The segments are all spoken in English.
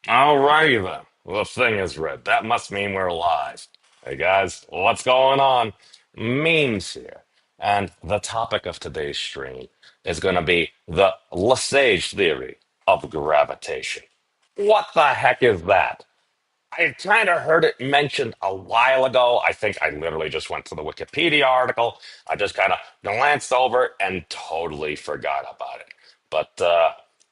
Alrighty then. Well, the thing is red. That must mean we're live. Hey guys, what's going on? Memes here. And the topic of today's stream is going to be the Lesage theory of gravitation. What the heck is that? I kind of heard it mentioned a while ago. I think I literally just went to the Wikipedia article. I just kind of glanced over it and totally forgot about it. But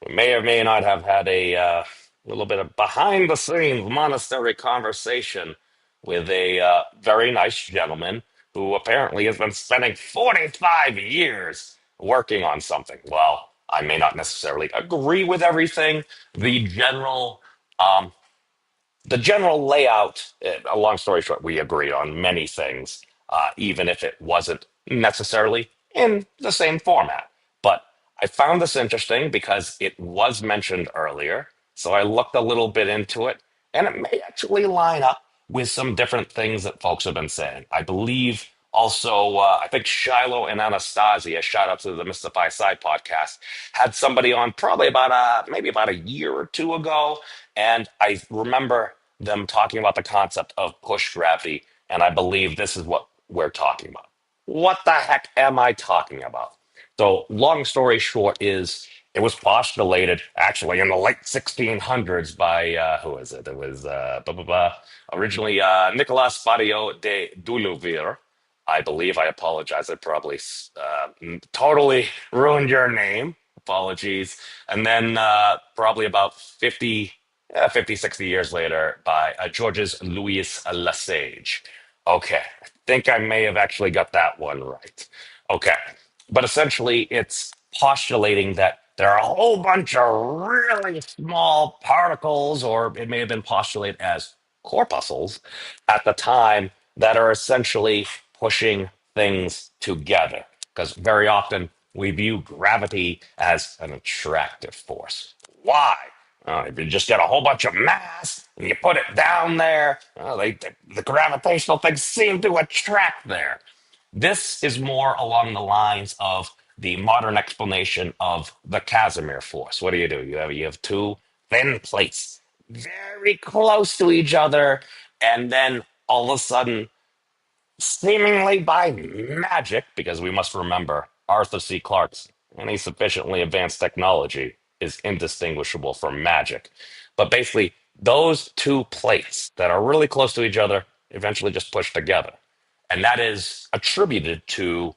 we may or may not have had a little bit of behind the scenes monastery conversation with a very nice gentleman who apparently has been spending 45 years working on something. Well, I may not necessarily agree with everything. The general. Um, the general layout, a long story short, we agreed on many things, even if it wasn't necessarily in the same format. But I found this interesting because it was mentioned earlier. So I looked a little bit into it, and it may actually line up with some different things that folks have been saying. I believe also, I think Shiloh and Anastasia, shout out to the Mystify Side podcast, had somebody on probably about maybe about a year or two ago, and I remember them talking about the concept of push gravity, and I believe this is what we're talking about. What the heck am I talking about? So, long story short, is it was postulated actually in the late 1600s by who is it? It was originally Nicolas Fatio de Duillier. I believe. I apologize. I probably totally ruined your name. Apologies. And then probably about 50, 60 years later by Georges Louis Lesage. Okay, I think I may have actually got that one right. Okay, but essentially it's postulating that there are a whole bunch of really small particles, or it may have been postulated as corpuscles at the time, that are essentially pushing things together. Because very often we view gravity as an attractive force. Why? If you just get a whole bunch of mass and you put it down there, the gravitational things seem to attract there. This is more along the lines of the modern explanation of the Casimir force. What do? You have two thin plates very close to each other, and then all of a sudden, seemingly by magic, because we must remember Arthur C. Clarke's any sufficiently advanced technology is indistinguishable from magic. But basically, those two plates that are really close to each other eventually just push together. And that is attributed to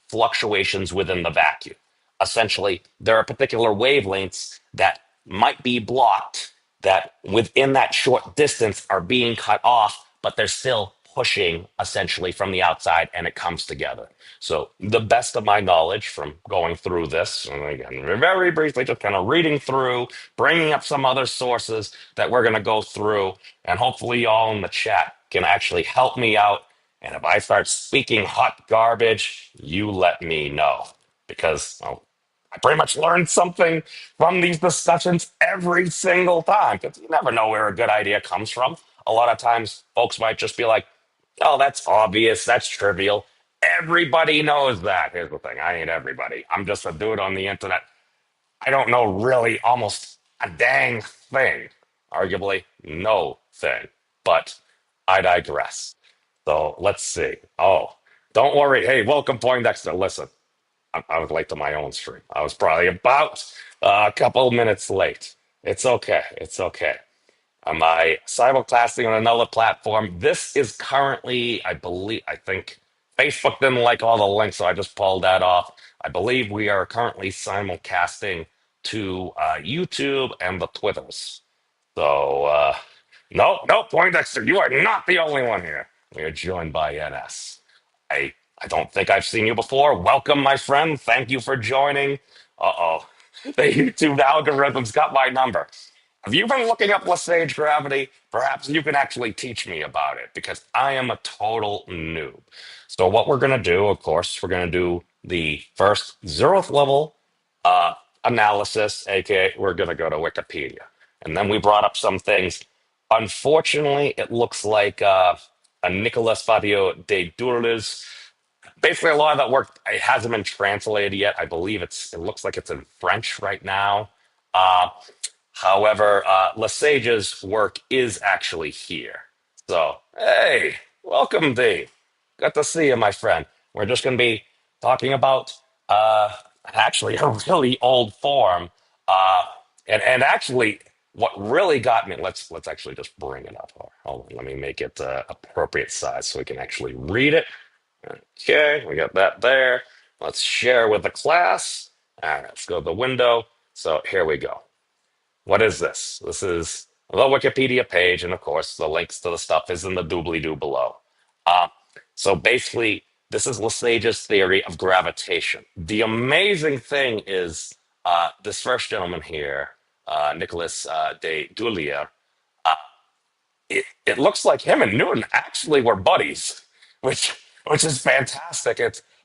fluctuations within the vacuum. Essentially, there are particular wavelengths that might be blocked that within that short distance are being cut off, but they're still pushing essentially from the outside and it comes together. So, the best of my knowledge from going through this, and again, very briefly, just kind of reading through, bringing up some other sources that we're going to go through, and hopefully, y'all in the chat can actually help me out, and if I start speaking hot garbage, you let me know because well, I pretty much learn something from these discussions every single time because you never know where a good idea comes from. A lot of times, folks might just be like, oh, that's obvious, that's trivial. Everybody knows that. Here's the thing, I ain't everybody. I'm just a dude on the internet. I don't know really almost a dang thing. Arguably, no thing. But I digress. So let's see. Oh, don't worry. Hey, welcome, Poindexter. Listen, I was late to my own stream. I was probably about a couple minutes late. It's okay. It's okay. Am I simulcasting on another platform? This is currently, I think Facebook didn't like all the links, so I just pulled that off. I believe we are currently simulcasting to YouTube and the Twitters. So, no, Poindexter, you are not the only one here. We are joined by NS. I don't think I've seen you before. Welcome, my friend. Thank you for joining. Uh-oh. The YouTube algorithm's got my number. Have you been looking up Lesage gravity? Perhaps you can actually teach me about it because I am a total noob. So what we're going to do, of course, we're going to do the first zeroth level analysis, aka we're going to go to Wikipedia. And then we brought up some things. Unfortunately, it looks like a Nicolas Fatio de Duillier. Basically, a lot of that work it hasn't been translated yet. I believe it looks like it's in French right now. Uh, However, Lesage's work is actually here. So, hey, welcome, D. Good to see you, my friend. We're just going to be talking about uh, actually a really old form, uh, and actually what really got me. Let's actually just bring it up. Hold on, let me make it appropriate size so we can actually read it. Okay, we got that there. Let's share with the class. All right, let's go to the window. So here we go. What is this? This is the Wikipedia page, and of course, the links to the stuff is in the doobly-doo below. Uh, so basically, this is Lesage's theory of gravitation. The amazing thing is this first gentleman here, Nicolas de Duillier, it looks like him and Newton actually were buddies, which is fantastic.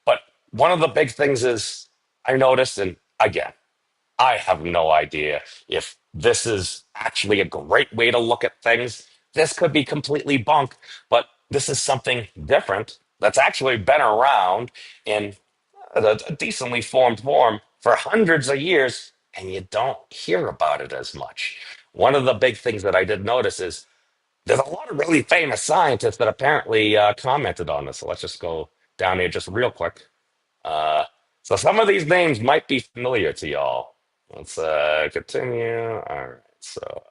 But one of the big things is I noticed, and again, I have no idea if this is actually a great way to look at things. This could be completely bunk, but this is something different that's actually been around in a decently formed form for hundreds of years, and you don't hear about it as much. One of the big things that I did notice is there's a lot of really famous scientists that apparently commented on this. So let's just go down here just real quick. Uh, so some of these names might be familiar to y'all. Let's continue. All right. So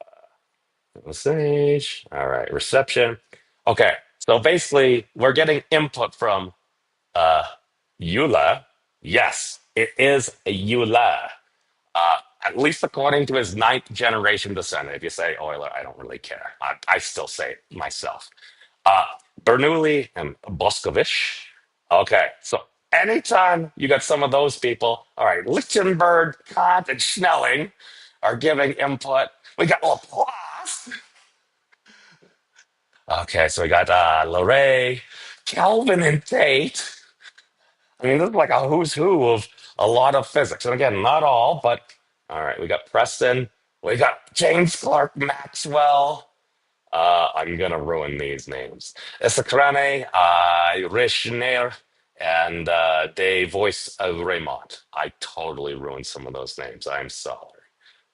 stage. All right. Reception. Okay. So basically, we're getting input from uh, Euler. Yes, it is a Euler. At least according to his ninth generation descendant. If you say Euler, I don't really care. I still say it myself. Uh, Bernoulli and Boscovich. Okay, so anytime you got some of those people, all right, Lichtenberg, Kant, and Schnelling are giving input. We got Laplace. Okay, so we got Leray, Kelvin, and Tate. I mean, this is like a who's who of a lot of physics. And again, not all, but all right, we got Preston. We got James Clerk Maxwell. I'm gonna ruin these names. Esacrane, Richner, and De Voice of Raymond. I totally ruined some of those names. I'm sorry.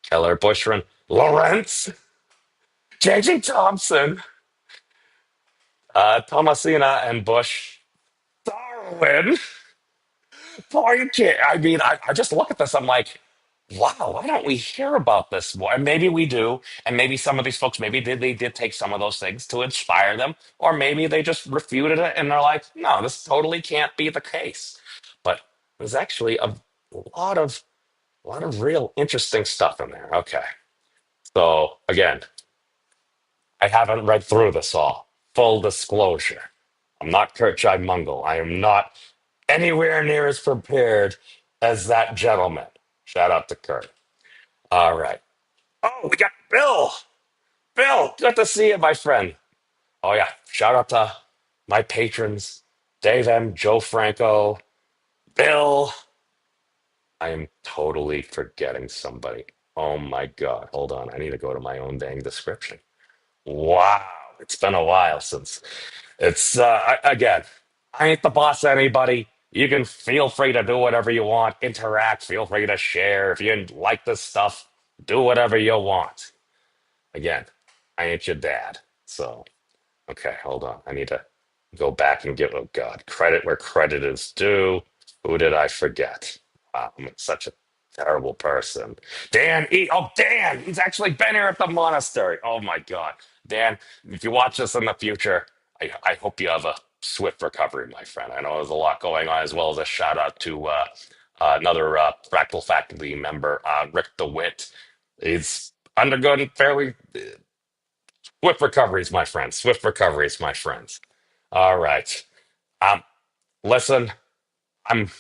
Keller Bushran, Lawrence, J.J. Thompson, Thomasina, and Bush. Darwin. Pointy. I mean, I just look at this. I'm like, wow, why don't we hear about this more? And maybe we do. And maybe some of these folks, maybe they did take some of those things to inspire them, or maybe they just refuted it and they're like, no, this totally can't be the case. But there's actually lot of a lot of real interesting stuff in there. Okay, so again, I haven't read through this all. Full disclosure. I'm not Kurt Mungle. I am not anywhere near as prepared as that gentleman. Shout out to Kurt. All right. Oh, we got Bill. Bill, good to see you, my friend. Oh, yeah. Shout out to my patrons, Dave M., Joe Franco, Bill. I am totally forgetting somebody. Oh, my God. Hold on. I need to go to my own dang description. Wow. It's been a while since it's again, I ain't the boss of anybody. You can feel free to do whatever you want, interact, feel free to share. If you like this stuff, do whatever you want. Again, I ain't your dad. So, okay, hold on. I need to go back and give, oh God, credit where credit is due. Who did I forget? Wow, I'm such a terrible person. Dan E. Oh, Dan! He's actually been here at the monastery. Oh my God. Dan, if you watch this in the future, I hope you have a swift recovery, my friend. I know there's a lot going on, as well as a shout out to another Fractal faculty member, Rick DeWitt. He's undergoing fairly swift recoveries, my friends. Swift recoveries, my friends. All right. Um, listen, I'm.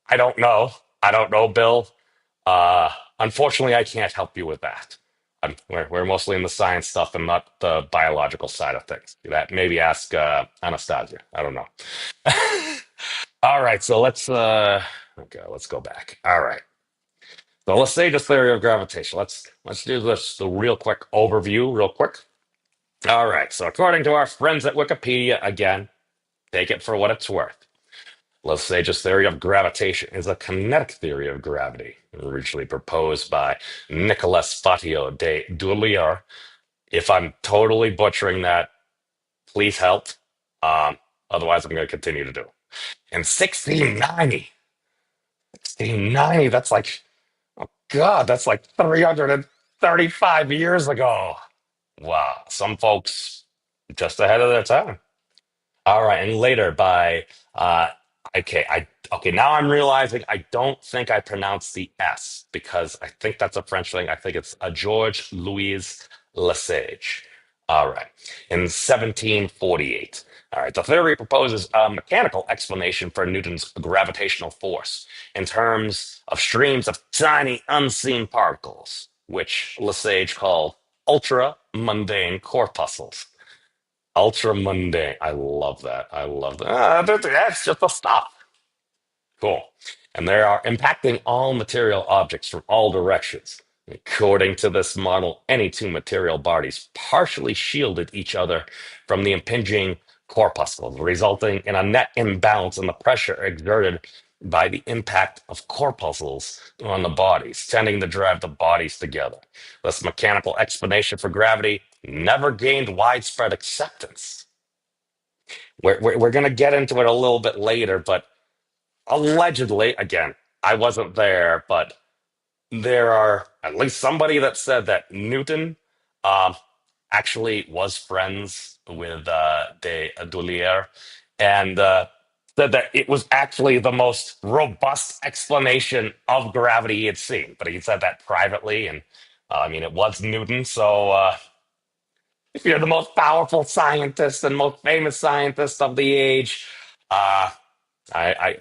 I don't know. I don't know, Bill. Uh, Unfortunately, I can't help you with that. We're mostly in the science stuff and not the biological side of things. That maybe ask Anastasia. I don't know. All right, so let's go back. All right, so let's say the theory of gravitation. Let's do this the real quick overview, real quick. All right, so according to our friends at Wikipedia, again, take it for what it's worth. Lesage's theory of gravitation is a kinetic theory of gravity, originally proposed by Nicolas Fatio de Duillier. If I'm totally butchering that, please help. Um, Otherwise, I'm going to continue to do. In 1690, that's like, oh God, that's like 335 years ago. Wow, some folks just ahead of their time. All right, and later by uh okay, now I'm realizing I don't think I pronounced the S because I think that's a French thing. I think it's a George Louis Lesage. All right. In 1748. All right, the theory proposes a mechanical explanation for Newton's gravitational force in terms of streams of tiny unseen particles, which Lesage called ultra mundane corpuscles. Ultra mundane. I love that. I love that. That's just a stop. Cool. And they are impacting all material objects from all directions. According to this model, any two material bodies partially shielded each other from the impinging corpuscles, resulting in a net imbalance in the pressure exerted by the impact of corpuscles on the bodies, tending to drive the bodies together. This mechanical explanation for gravity never gained widespread acceptance. We're going to get into it a little bit later, but allegedly, again, I wasn't there, but there are at least somebody that said that Newton um, actually was friends with de Duillier and said that it was actually the most robust explanation of gravity he had seen. But he said that privately, and I mean, it was Newton, so if you're the most powerful scientist and most famous scientist of the age, uh, I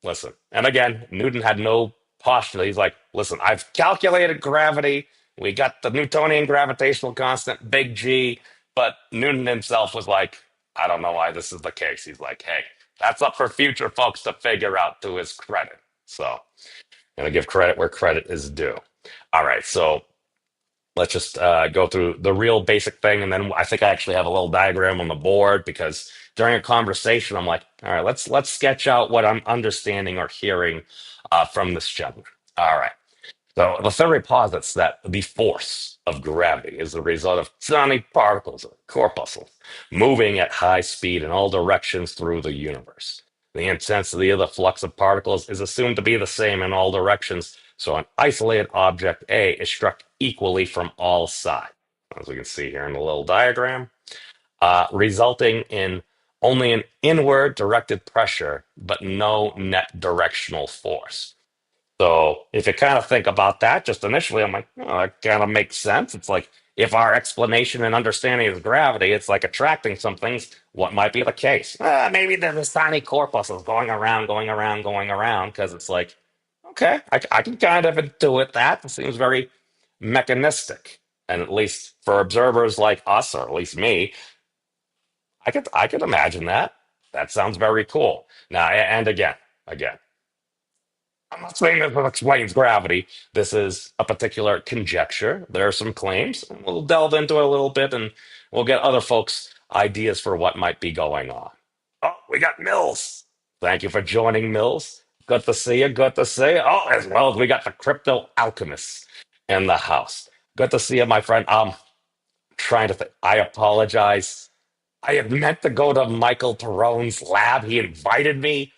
listen. And again, Newton had no postulate. He's like, listen, I've calculated gravity. We got the Newtonian gravitational constant, big G. But Newton himself was like, I don't know why this is the case. He's like, hey, that's up for future folks to figure out to his credit. So, gonna give credit where credit is due. All right, so let's just go through the real basic thing, and then I think I actually have a little diagram on the board because during a conversation, I'm like, all right, let's sketch out what I'm understanding or hearing from this gentleman. All right. So the theory posits that the force of gravity is the result of tiny particles or corpuscles moving at high speed in all directions through the universe. The intensity of the flux of particles is assumed to be the same in all directions, so an isolated object A is struck equally from all sides, as we can see here in the little diagram, resulting in only an inward directed pressure, but no net directional force. So if you kind of think about that, just initially, I'm like, oh, that kind of makes sense. It's like if our explanation and understanding is gravity, it's like attracting some things. What might be the case? Maybe there's this tiny corpuscles going around, going around, going around, because it's like, okay, I can kind of intuit that. It seems very mechanistic. And at least for observers like us, or at least me, I could imagine that. That sounds very cool. Now, and again. I'm not saying that this explains gravity. This is a particular conjecture. There are some claims. We'll delve into it a little bit and we'll get other folks' ideas for what might be going on. Oh, we got Mills. Thank you for joining, Mills. Good to see you. Good to see you. Oh, as well as we got the crypto alchemists in the house. Good to see you, my friend. Trying to think. I apologize. I had meant to go to Michael Perone's lab. He invited me.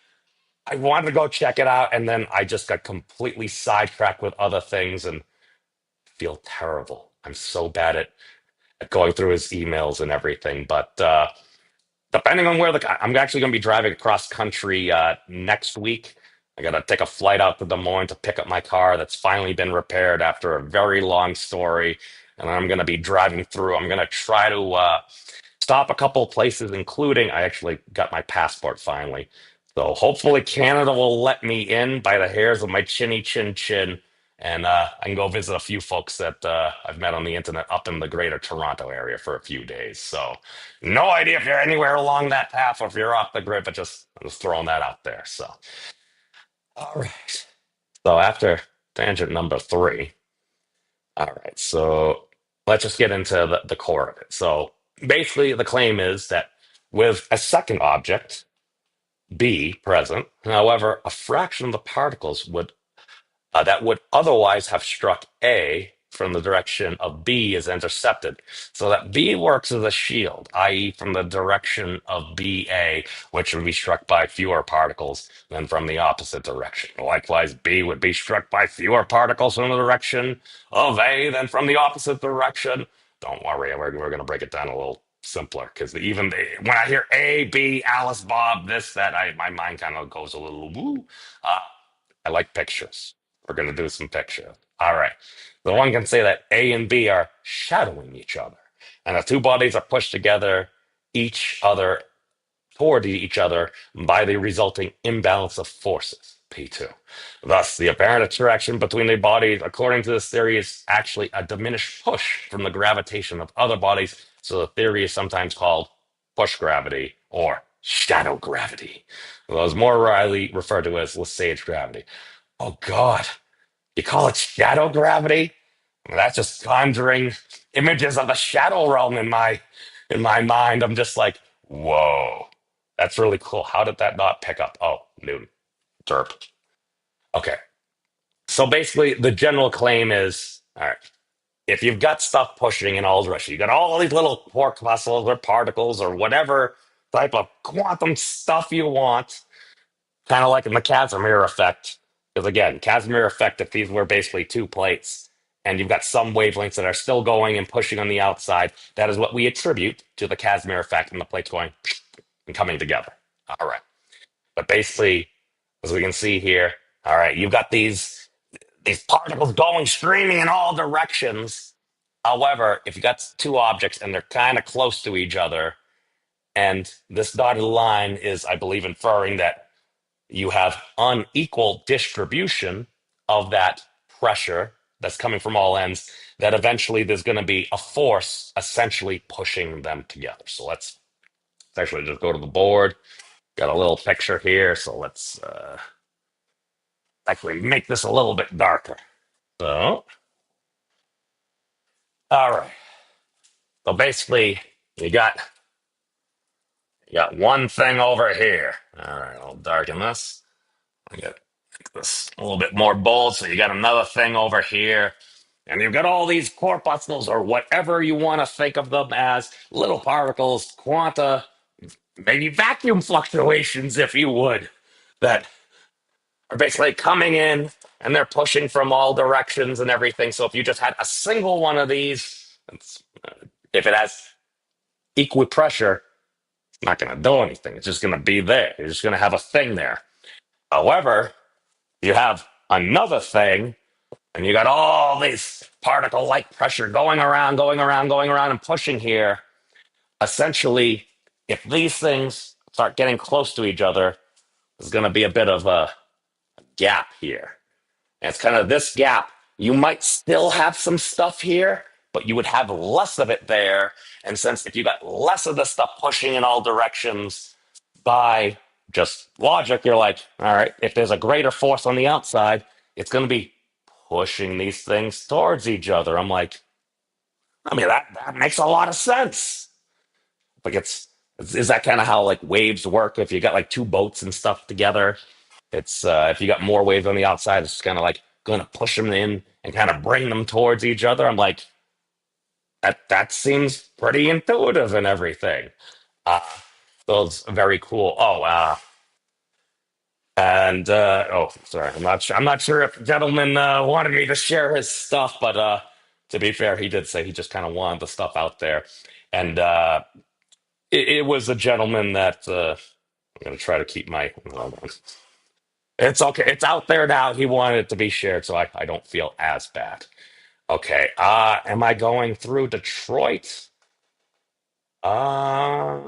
I wanted to go check it out, and then I just got completely sidetracked with other things and feel terrible. I'm so bad at going through his emails and everything. But depending on where I'm actually going to be driving across country next week. I got to take a flight out to Des Moines to pick up my car that's finally been repaired after a very long story. And I'm going to be driving through. I'm going to try to stop a couple of places, including I actually got my passport finally. So hopefully Canada will let me in by the hairs of my chinny chin chin, and I can go visit a few folks that I've met on the internet up in the greater Toronto area for a few days. So no idea if you're anywhere along that path or if you're off the grid, but just I'm just throwing that out there. So all right. So after tangent number three, all right. So let's just get into the core of it. So basically, the claim is that with a second object, B present. However, a fraction of the particles would that would otherwise have struck A from the direction of B is intercepted. So that B works as a shield, i.e., from the direction of BA, which would be struck by fewer particles than from the opposite direction. Likewise, B would be struck by fewer particles from the direction of A than from the opposite direction. Don't worry, we're going to break it down a little simpler because when I hear A, B, Alice, Bob, this, that, my mind kind of goes a little woo. Uh, I like pictures. We're going to do some pictures. All right. So one can say that A and B are shadowing each other, and the two bodies are pushed together, each other toward each other by the resulting imbalance of forces, P2. Thus, the apparent attraction between the bodies, according to this theory, is actually a diminished push from the gravitation of other bodies. So the theory is sometimes called push gravity or shadow gravity. Well, it's more widely referred to as Lesage gravity. Oh God, you call it shadow gravity? Well, that's just conjuring images of the shadow realm in my mind. I'm just like, whoa, that's really cool. How did that not pick up? Oh, Newton, derp. Okay, so basically, the general claim is, all right, if you've got stuff pushing in all directions, you got all these little corpuscles or particles or whatever type of quantum stuff you want, kind of like in the Casimir effect. Because again, Casimir effect, if these were basically two plates, and you've got some wavelengths that are still going and pushing on the outside, that is what we attribute to the Casimir effect and the plates going and coming together. All right. But basically, as we can see here, all right, you've got these particles going streaming in all directions. However, if you got two objects and they're kind of close to each other, and this dotted line is, I believe, inferring that you have unequal distribution of that pressure that's coming from all ends, that eventually there's going to be a force essentially pushing them together. So let's actually just go to the board. Got a little picture here. So let's actually make this a little bit darker. So, all right. So basically, you got you got one thing over here. All right, I'll darken this. I got make this a little bit more bold. So you got another thing over here. And you've got all these corpuscles, or whatever you want to think of them as, little particles, quanta, maybe vacuum fluctuations, if you would, that are basically coming in and they're pushing from all directions and everything. So if you just had a single one of these, if it has equal pressure, it's not going to do anything. It's just going to be there. You're just going to have a thing there. However, you have another thing, and you got all this particle like pressure going around, going around, going around, and pushing here. Essentially, if these things start getting close to each other, there's going to be a bit of a gap here. And it's kind of this gap. You might still have some stuff here, but you would have less of it there. And since if you got less of the stuff pushing in all directions, by just logic, you're like, all right, if there's a greater force on the outside, it's going to be pushing these things towards each other. I'm like, I mean, that makes a lot of sense. Like, is that kind of how like waves work? If you got like two boats and stuff together, it's if you got more waves on the outside, it's kind of like going to push them in and kind of bring them towards each other. I'm like, that seems pretty intuitive and everything. Uh, so it's very cool. Oh, and oh, sorry, I'm not sure if the gentleman wanted me to share his stuff, but to be fair, he did say he just kind of wanted the stuff out there, and it was a gentleman that I'm going to try to keep my. Hold on. It's okay. It's out there now. He wanted it to be shared, so I don't feel as bad. Okay. Am I going through Detroit? Uh,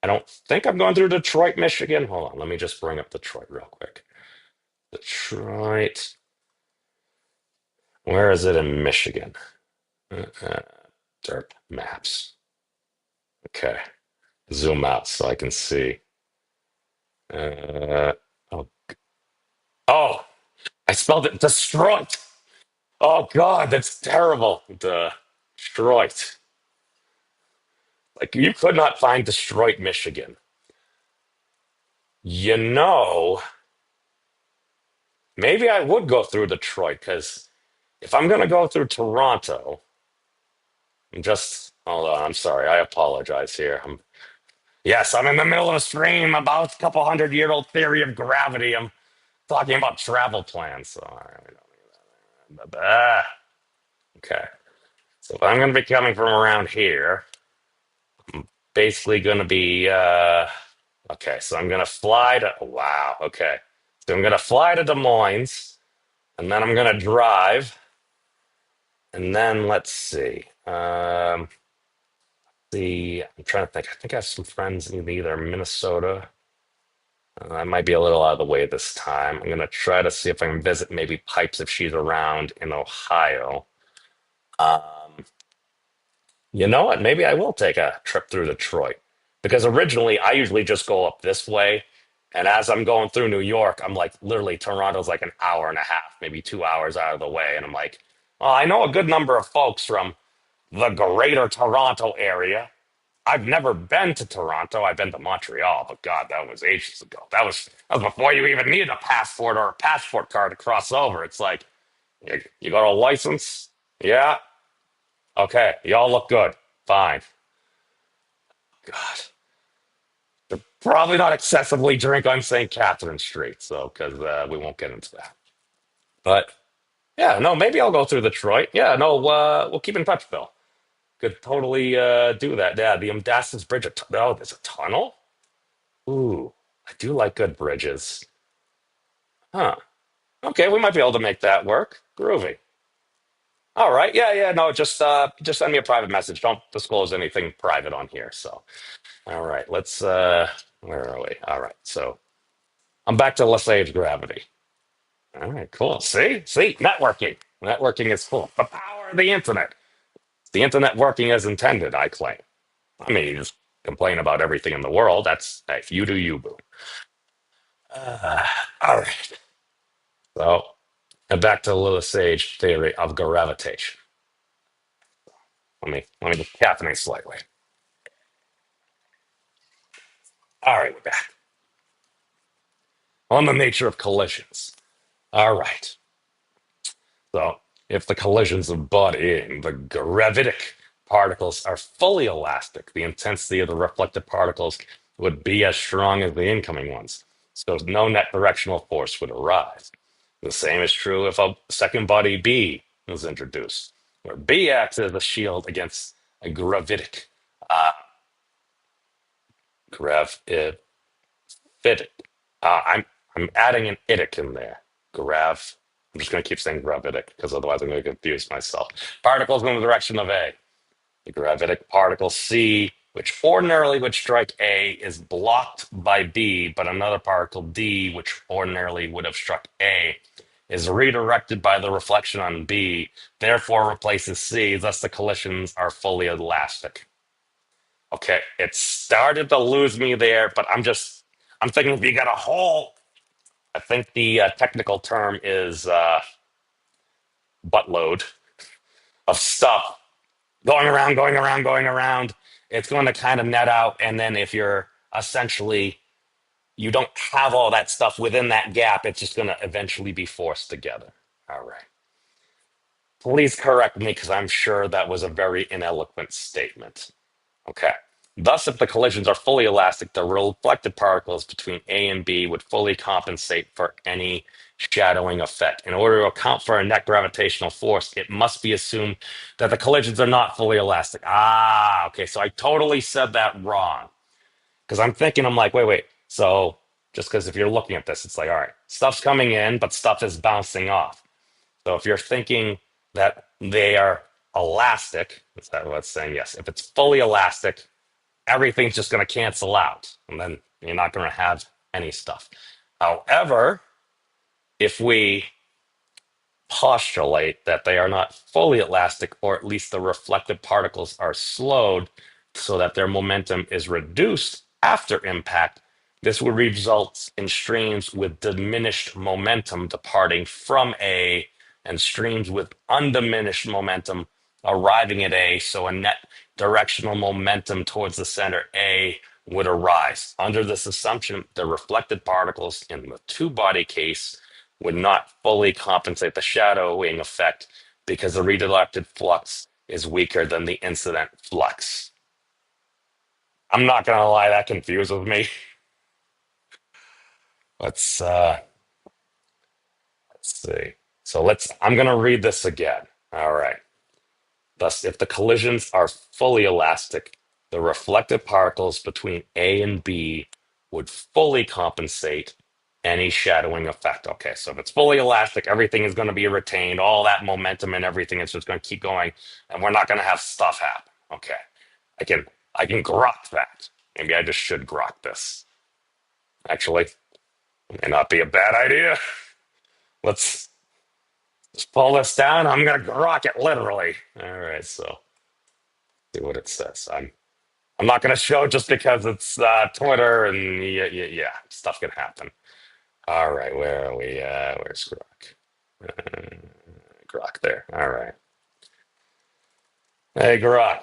I don't think I'm going through Detroit, Michigan. Hold on. Let me just bring up Detroit real quick. Detroit. Where is it in Michigan? Uh, Derp maps. Okay. Zoom out so I can see. Uh, oh, oh, I spelled it Detroit. Oh God, that's terrible. Detroit. Like you could not find Detroit, Michigan. You know, maybe I would go through Detroit because if I'm going to go through Toronto, I'm just, hold on, I'm sorry. I apologize here. Yes, I'm in the middle of a stream about a couple hundred-year-old theory of gravity. I'm talking about travel plans. So, all right. Okay. So if I'm going to be coming from around here, basically going to be, okay, so I'm going to fly to, wow, okay. So I'm going to fly to Des Moines, and then I'm going to drive, and then let's see. I'm trying to think. I think I have some friends in either Minnesota. I might be a little out of the way this time. I'm going to try to see if I can visit maybe Pipes if she's around in Ohio. Um, You know what? Maybe I will take a trip through Detroit because originally I usually just go up this way. And as I'm going through New York, I'm like, literally, Toronto's like an hour and a half, maybe 2 hours out of the way. And I'm like, well, I know a good number of folks from the greater Toronto area. I've never been to Toronto. I've been to Montreal, but God, that was ages ago. That was before you even needed a passport or a passport card to cross over. It's like, you got a license? Yeah. Okay. Y'all look good. Fine. God. Probably not excessively drink on St. Catherine Street, so because we won't get into that. But yeah, no, maybe I'll go through Detroit. Yeah, no, we'll keep in touch, Bill. Could totally do that. Yeah, the Amdastas Bridge. Oh, there's a tunnel. Ooh, I do like good bridges. Huh. Okay, we might be able to make that work. Groovy. All right. Yeah, yeah. No, just send me a private message. Don't disclose anything private on here. So, all right. Let's. Where are we? All right. So I'm back to Lesage gravity. All right, cool. See, networking. Networking is cool. The power of the internet. The internet working as intended, I claim. I mean, you just complain about everything in the world. That's hey, you do you, boo. Uh, all right. So, back to Lewis Sage theory of gravitation. Let me just caffeinate slightly. All right, we're back on the nature of collisions. All right. So, if the collisions of butt in, the gravitic particles are fully elastic, the intensity of the reflected particles would be as strong as the incoming ones. So, no net directional force would arise. The same is true if a second body B was introduced, where B acts as a shield against a gravitic, uh, gravitic. I'm adding an itic in there. Grav. I'm just going to keep saying gravitic because otherwise I'm going to confuse myself. Particles in the direction of A. The gravitic particle C, which ordinarily would strike A, is blocked by B, but another particle D, which ordinarily would have struck A, is redirected by the reflection on B, therefore replaces C, thus the collisions are fully elastic. Okay, it started to lose me there, but I'm thinking if you got a whole, I think the technical term is buttload of stuff going around, going around, going around. It's going to kind of net out. And then if you're essentially, you don't have all that stuff within that gap, it's just going to eventually be forced together. All right. Please correct me because I'm sure that was a very ineloquent statement. Okay. Thus, if the collisions are fully elastic, the reflected particles between A and B would fully compensate for any shadowing effect. In order to account for a net gravitational force, it must be assumed that the collisions are not fully elastic. Ah, okay. So I totally said that wrong because I'm like, wait. So just because if you're looking at this, it's like, all right, stuff's coming in, but stuff is bouncing off. So if you're thinking that they are elastic, is that what it's saying? Yes. If it's fully elastic, everything's just going to cancel out and then you're not going to have any stuff. However, if we postulate that they are not fully elastic, or at least the reflected particles are slowed so that their momentum is reduced after impact, this would result in streams with diminished momentum departing from A and streams with undiminished momentum arriving at A. So a net directional momentum towards the center A would arise. Under this assumption, the reflected particles in the two-body case would not fully compensate the shadowing effect because the redirected flux is weaker than the incident flux. I'm not gonna lie, that confuses me. Let's let's see. So I'm gonna read this again. All right. Thus, if the collisions are fully elastic, the reflected particles between A and B would fully compensate any shadowing effect. Okay, so if it's fully elastic, everything is going to be retained, all that momentum and everything is just going to keep going, and we're not going to have stuff happen. Okay, I can I can grok that. Maybe I just should grok this. Actually, it may not be a bad idea. Let's just pull this down. I'm going to grok it literally. All right, so see what it says. I'm not going to show just because it's Twitter and yeah, stuff can happen. All right, where are we? Where's Grok? Uh, Grok there. All right. Hey, Grok,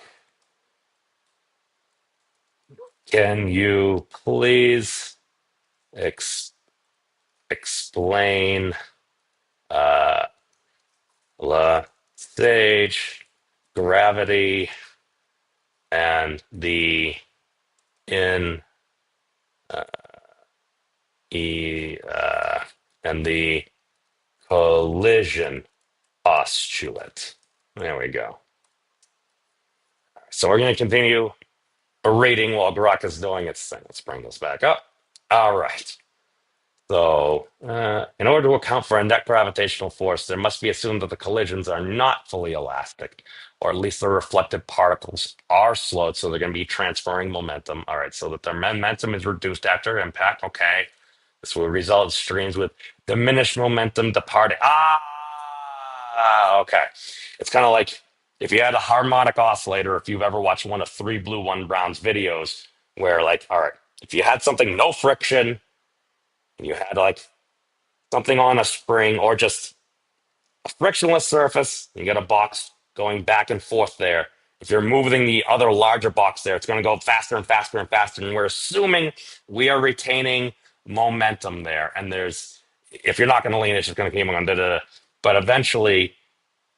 can you please ex explain uh, the stage, gravity, and the in uh, e and the collision postulate? There we go. So we're going to continue reading while Grok is doing its thing. Let's bring this back up. All right. So, in order to account for a net gravitational force, there must be assumed that the collisions are not fully elastic, or at least the reflected particles are slowed, so they're going to be transferring momentum. All right, so that their momentum is reduced after impact. Okay, this will result in streams with diminished momentum departing. Okay. It's kind of like if you had a harmonic oscillator, if you've ever watched one of Three Blue, One Brown's videos, where, like, all right, if you had something no friction, and you had like something on a spring or just a frictionless surface, you get a box going back and forth there. If you're moving the other larger box there, it's going to go faster and faster and faster. And we're assuming we are retaining momentum there. And if you're not going to lean, it's just going to keep on. But eventually,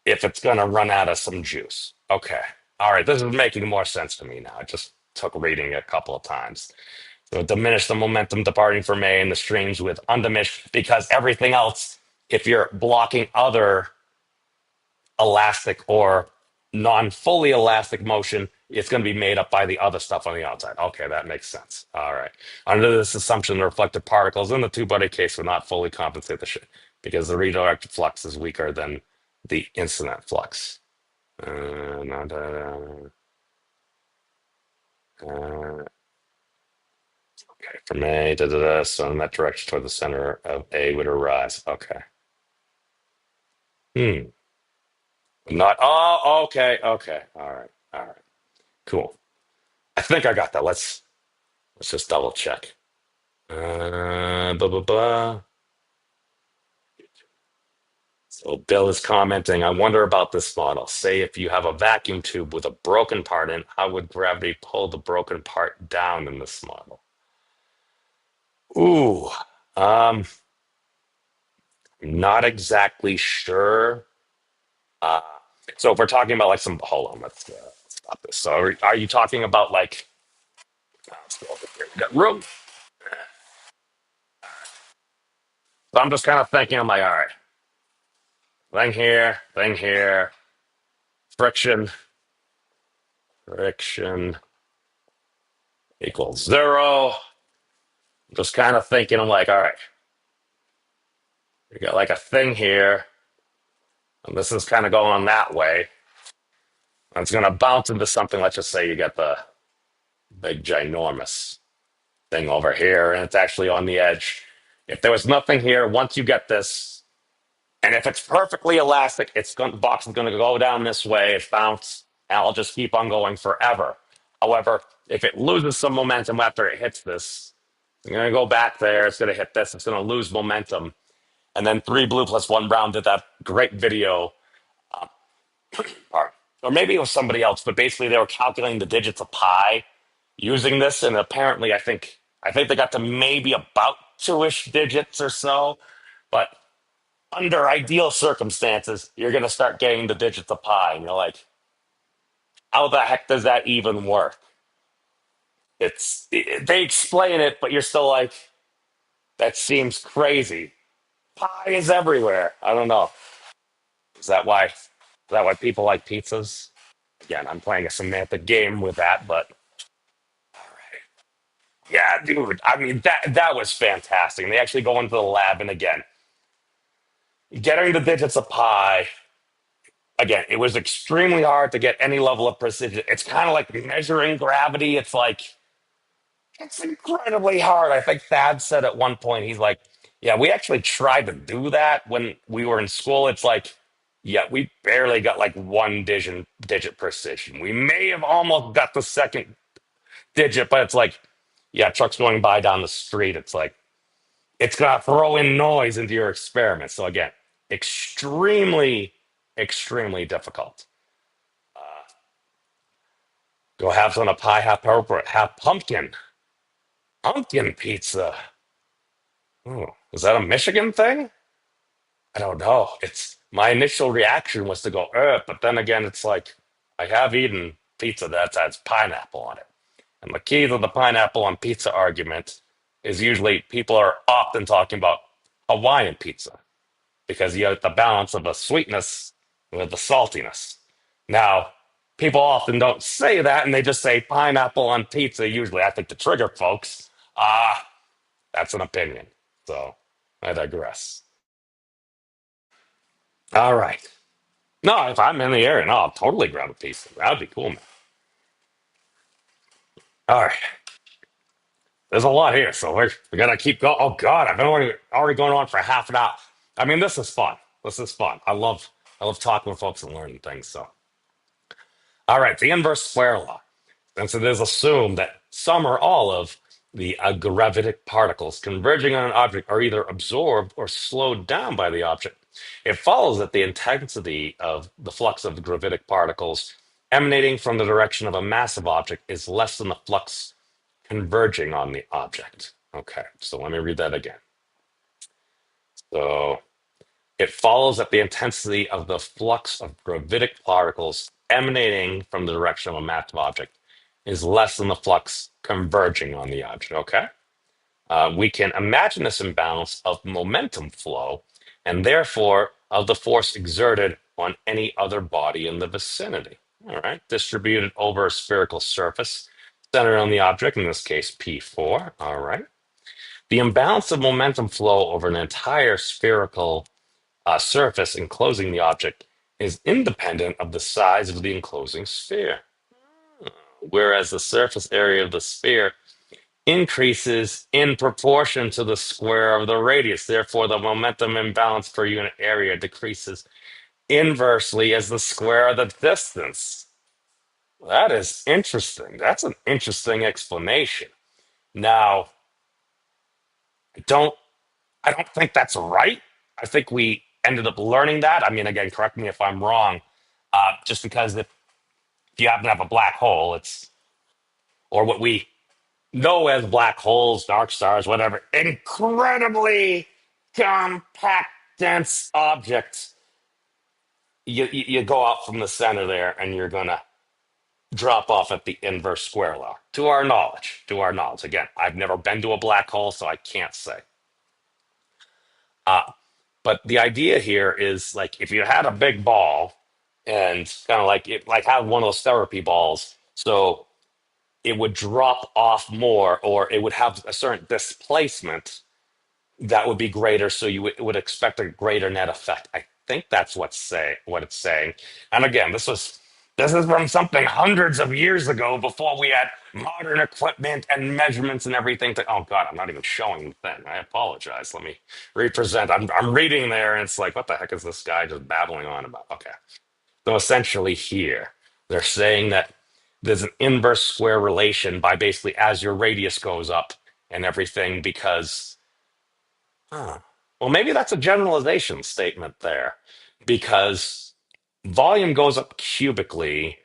if it's going to run out of some juice. Okay. All right. This is making more sense to me now. It just took reading it a couple of times. So diminish the momentum departing from A and the streams with undiminished because everything else, if you're blocking other elastic or non-fully elastic motion, it's going to be made up by the other stuff on the outside. Okay, that makes sense. All right. Under this assumption, the reflected particles in the two-body case would not fully compensate the shit because the redirected flux is weaker than the incident flux. Not, okay, from A, so in that direction toward the center of A would arise. Okay. Hmm. Not, oh, okay, okay. All right. Cool. I think I got that. Let's just double check. Blah, blah, blah. So Bill is commenting, I wonder about this model. Say if you have a vacuum tube with a broken part in, how would gravity pull the broken part down in this model? Ooh, um, not exactly sure. Uh, so if we're talking about like hold on, let's stop this. So are you talking about like, let's go over here. We got room. So I'm just kind of thinking, I'm like, all right, thing here, friction, friction equals zero. I'm just kind of thinking, I'm like, all right, we got like a thing here, and this is kind of going that way. And it's going to bounce into something. Let's just say you get the big, ginormous thing over here, and it's actually on the edge. If there was nothing here, once you get this, and if it's perfectly elastic, the box is going to go down this way, it's bounce, and I'll just keep on going forever. However, if it loses some momentum after it hits this, it's going to go back there, it's going to hit this, it's going to lose momentum. And then Three Blue plus One Brown did that great video, or, or maybe it was somebody else, but basically they were calculating the digits of pi using this, and apparently, I think they got to maybe about two-ish digits or so, but under ideal circumstances, you're going to start getting the digits of pi, and you're like, how the heck does that even work? They explain it, but you're still like, that seems crazy. Pi is everywhere. I don't know. Is that why people like pizzas? Again, I'm playing a semantic game with that, but yeah, dude. I mean, that was fantastic. And they actually go into the lab, and again, getting the digits of pi. Again, it was extremely hard to get any level of precision. It's kind of like measuring gravity. It's incredibly hard. I think Thad said at one point, he's like, yeah, we actually tried to do that when we were in school. It's like, yeah, we barely got like one digit precision. We may have almost got the second digit, but it's like, yeah, trucks going by down the street. It's like, it's going to throw in noise into your experiment. So again, extremely, extremely difficult. Go have some of pie, have pumpkin. Pumpkin pizza. Oh, is that a Michigan thing? I don't know. It's my initial reaction was to go, but then again, it's like I have eaten pizza that has pineapple on it. And the key to the pineapple on pizza argument is usually people are often talking about Hawaiian pizza because you have the balance of the sweetness with the saltiness. Now, people often don't say that and they just say pineapple on pizza, usually, I think, to trigger folks. That's an opinion. So I digress. All right. No, if I'm in the area, no, I'll totally grab a piece. That'd be cool, man. All right. There's a lot here, so we gotta keep going. Oh God, I've been already going on for half an hour. I mean, this is fun. This is fun. I love talking with folks and learning things. So, all right, the inverse square law. Since it is assumed that some or all of the gravitic particles converging on an object are either absorbed or slowed down by the object, it follows that the intensity of the flux of gravitic particles emanating from the direction of a massive object is less than the flux converging on the object. Okay, so let me read that again. So it follows that the intensity of the flux of gravitic particles emanating from the direction of a massive object is less than the flux converging on the object. Okay. We can imagine this imbalance of momentum flow and therefore of the force exerted on any other body in the vicinity. All right. Distributed over a spherical surface centered on the object, in this case, P4. All right. The imbalance of momentum flow over an entire spherical surface enclosing the object is independent of the size of the enclosing sphere, whereas the surface area of the sphere increases in proportion to the square of the radius. Therefore, the momentum imbalance per unit area decreases inversely as the square of the distance. That is interesting. That's an interesting explanation. Now, I don't I don't think that's right. I think we ended up learning that. I mean, again, correct me if I'm wrong. Just because if you happen to have a black hole, it's or what we know as black holes, dark stars, whatever, incredibly compact, dense objects. You go out from the center there, and you're gonna drop off at the inverse square law. To our knowledge, Again, I've never been to a black hole, so I can't say. Uh, but the idea here is like if you had a big ball and kind of like it, like have one of those therapy balls, so it would drop off more, or it would have a certain displacement that would be greater, so you would expect a greater net effect. I think that's what it's saying. And again, this is from something hundreds of years ago before we had modern equipment and measurements and everything. Oh God, I'm not even showing the thing. I apologize. Let me represent. I'm reading there, and it's like, what the heck is this guy just babbling on about? Okay, so essentially here they're saying that there's an inverse square relation by basically as your radius goes up and everything because Huh. Well, maybe that's a generalization statement there because volume goes up cubically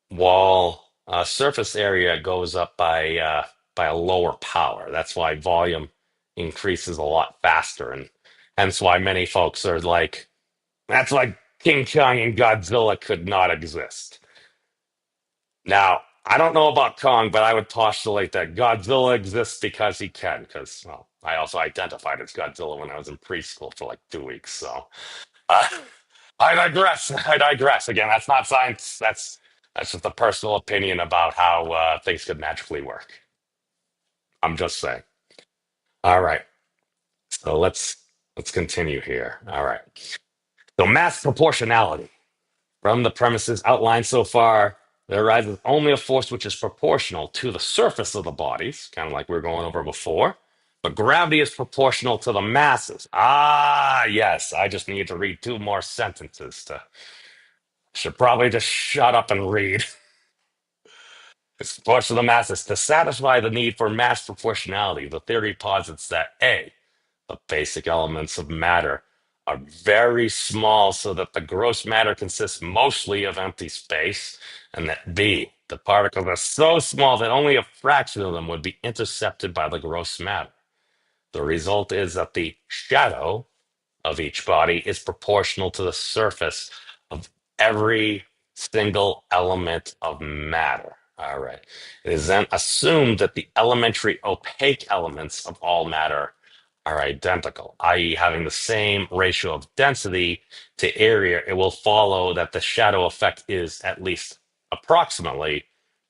while surface area goes up by a lower power. That's why volume increases a lot faster, and hence why many folks are like, that's like King Kong and Godzilla could not exist. Now, I don't know about Kong, but I would postulate that Godzilla exists because he can, because, well, I also identified as Godzilla when I was in preschool for like 2 weeks. So uh, I digress. I digress. Again, that's not science. That's just a personal opinion about how things could magically work. I'm just saying. All right. So let's continue here. All right. So mass proportionality. From the premises outlined so far, there arises only a force which is proportional to the surface of the bodies, kind of like we were going over before. But gravity is proportional to the masses. Ah, yes. I just need to read two more sentences to should probably just shut up and read. It's proportional to the masses. To satisfy the need for mass proportionality, the theory posits that A, the basic elements of matter are very small so that the gross matter consists mostly of empty space, and that B, the particles are so small that only a fraction of them would be intercepted by the gross matter. The result is that the shadow of each body is proportional to the surface of every single element of matter. All right. It is then assumed that the elementary opaque elements of all matter are identical, i.e., having the same ratio of density to area. It will follow that the shadow effect is at least approximately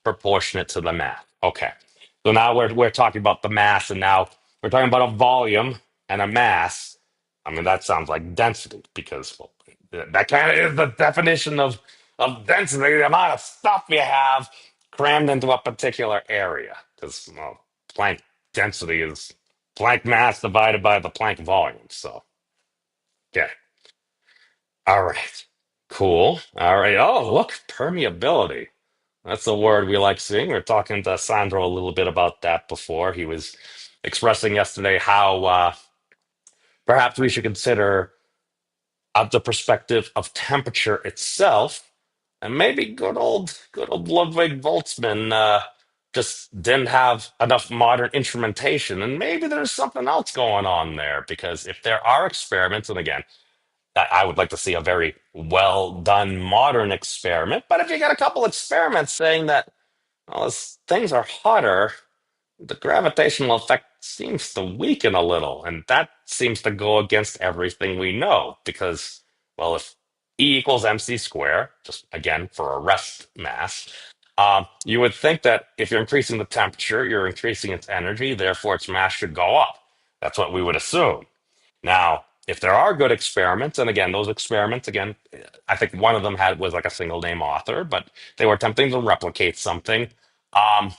proportionate to the mass. Okay. So now we're talking about the mass, and now we're talking about a volume and a mass. I mean, that sounds like density because, well, that kind of is the definition of density, the amount of stuff you have crammed into a particular area. Because, well, Planck density is Planck mass divided by the Planck volume. So, okay. All right. Cool. All right. Oh, look, permeability. That's a word we like seeing. We were talking to Sandro a little bit about that before. He was expressing yesterday how perhaps we should consider the perspective of temperature itself, and maybe good old Ludwig Boltzmann just didn't have enough modern instrumentation, and maybe there's something else going on there. Because if there are experiments, and again, I would like to see a very well done modern experiment, but if you got a couple experiments saying that, well, things are hotter, the gravitational effect seems to weaken a little, and that seems to go against everything we know because, well, if E equals mc square, just again for a rest mass, you would think that if you're increasing the temperature, you're increasing its energy, therefore its mass should go up. That's what we would assume. Now, if there are good experiments, and again, those experiments, again, I think one of them was like a single name author, but they were attempting to replicate something. Um,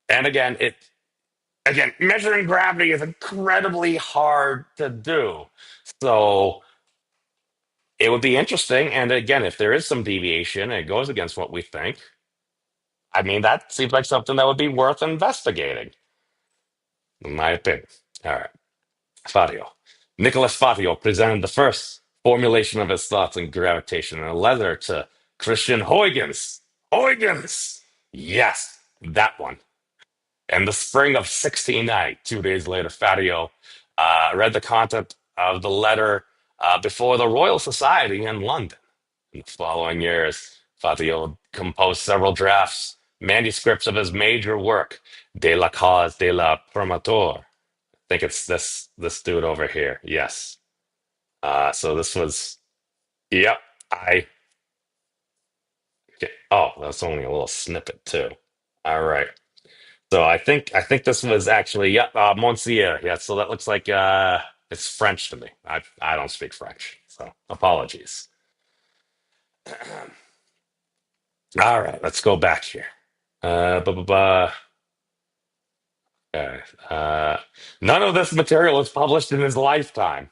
and again, measuring gravity is incredibly hard to do. So it would be interesting. And again, if there is some deviation and it goes against what we think, I mean, that seems like something that would be worth investigating, in my opinion. All right. Fatio. Nicolas Fatio presented the first formulation of his thoughts on gravitation in a letter to Christian Huygens. Huygens! Yes, that one. In the spring of 1690, 2 days later, Fatio read the content of the letter before the Royal Society in London. In the following years, Fatio composed several drafts, manuscripts of his major work, De la Cause de la Primatur. I think it's this dude over here. Yes. So this was, yep. Okay. Oh, that's only a little snippet too. All right. So I think this was actually, yeah, Monsieur. Yeah, so that looks like it's French to me. I don't speak French, so apologies. All right, let's go back here. Blah, blah, blah. Okay. None of this material was published in his lifetime.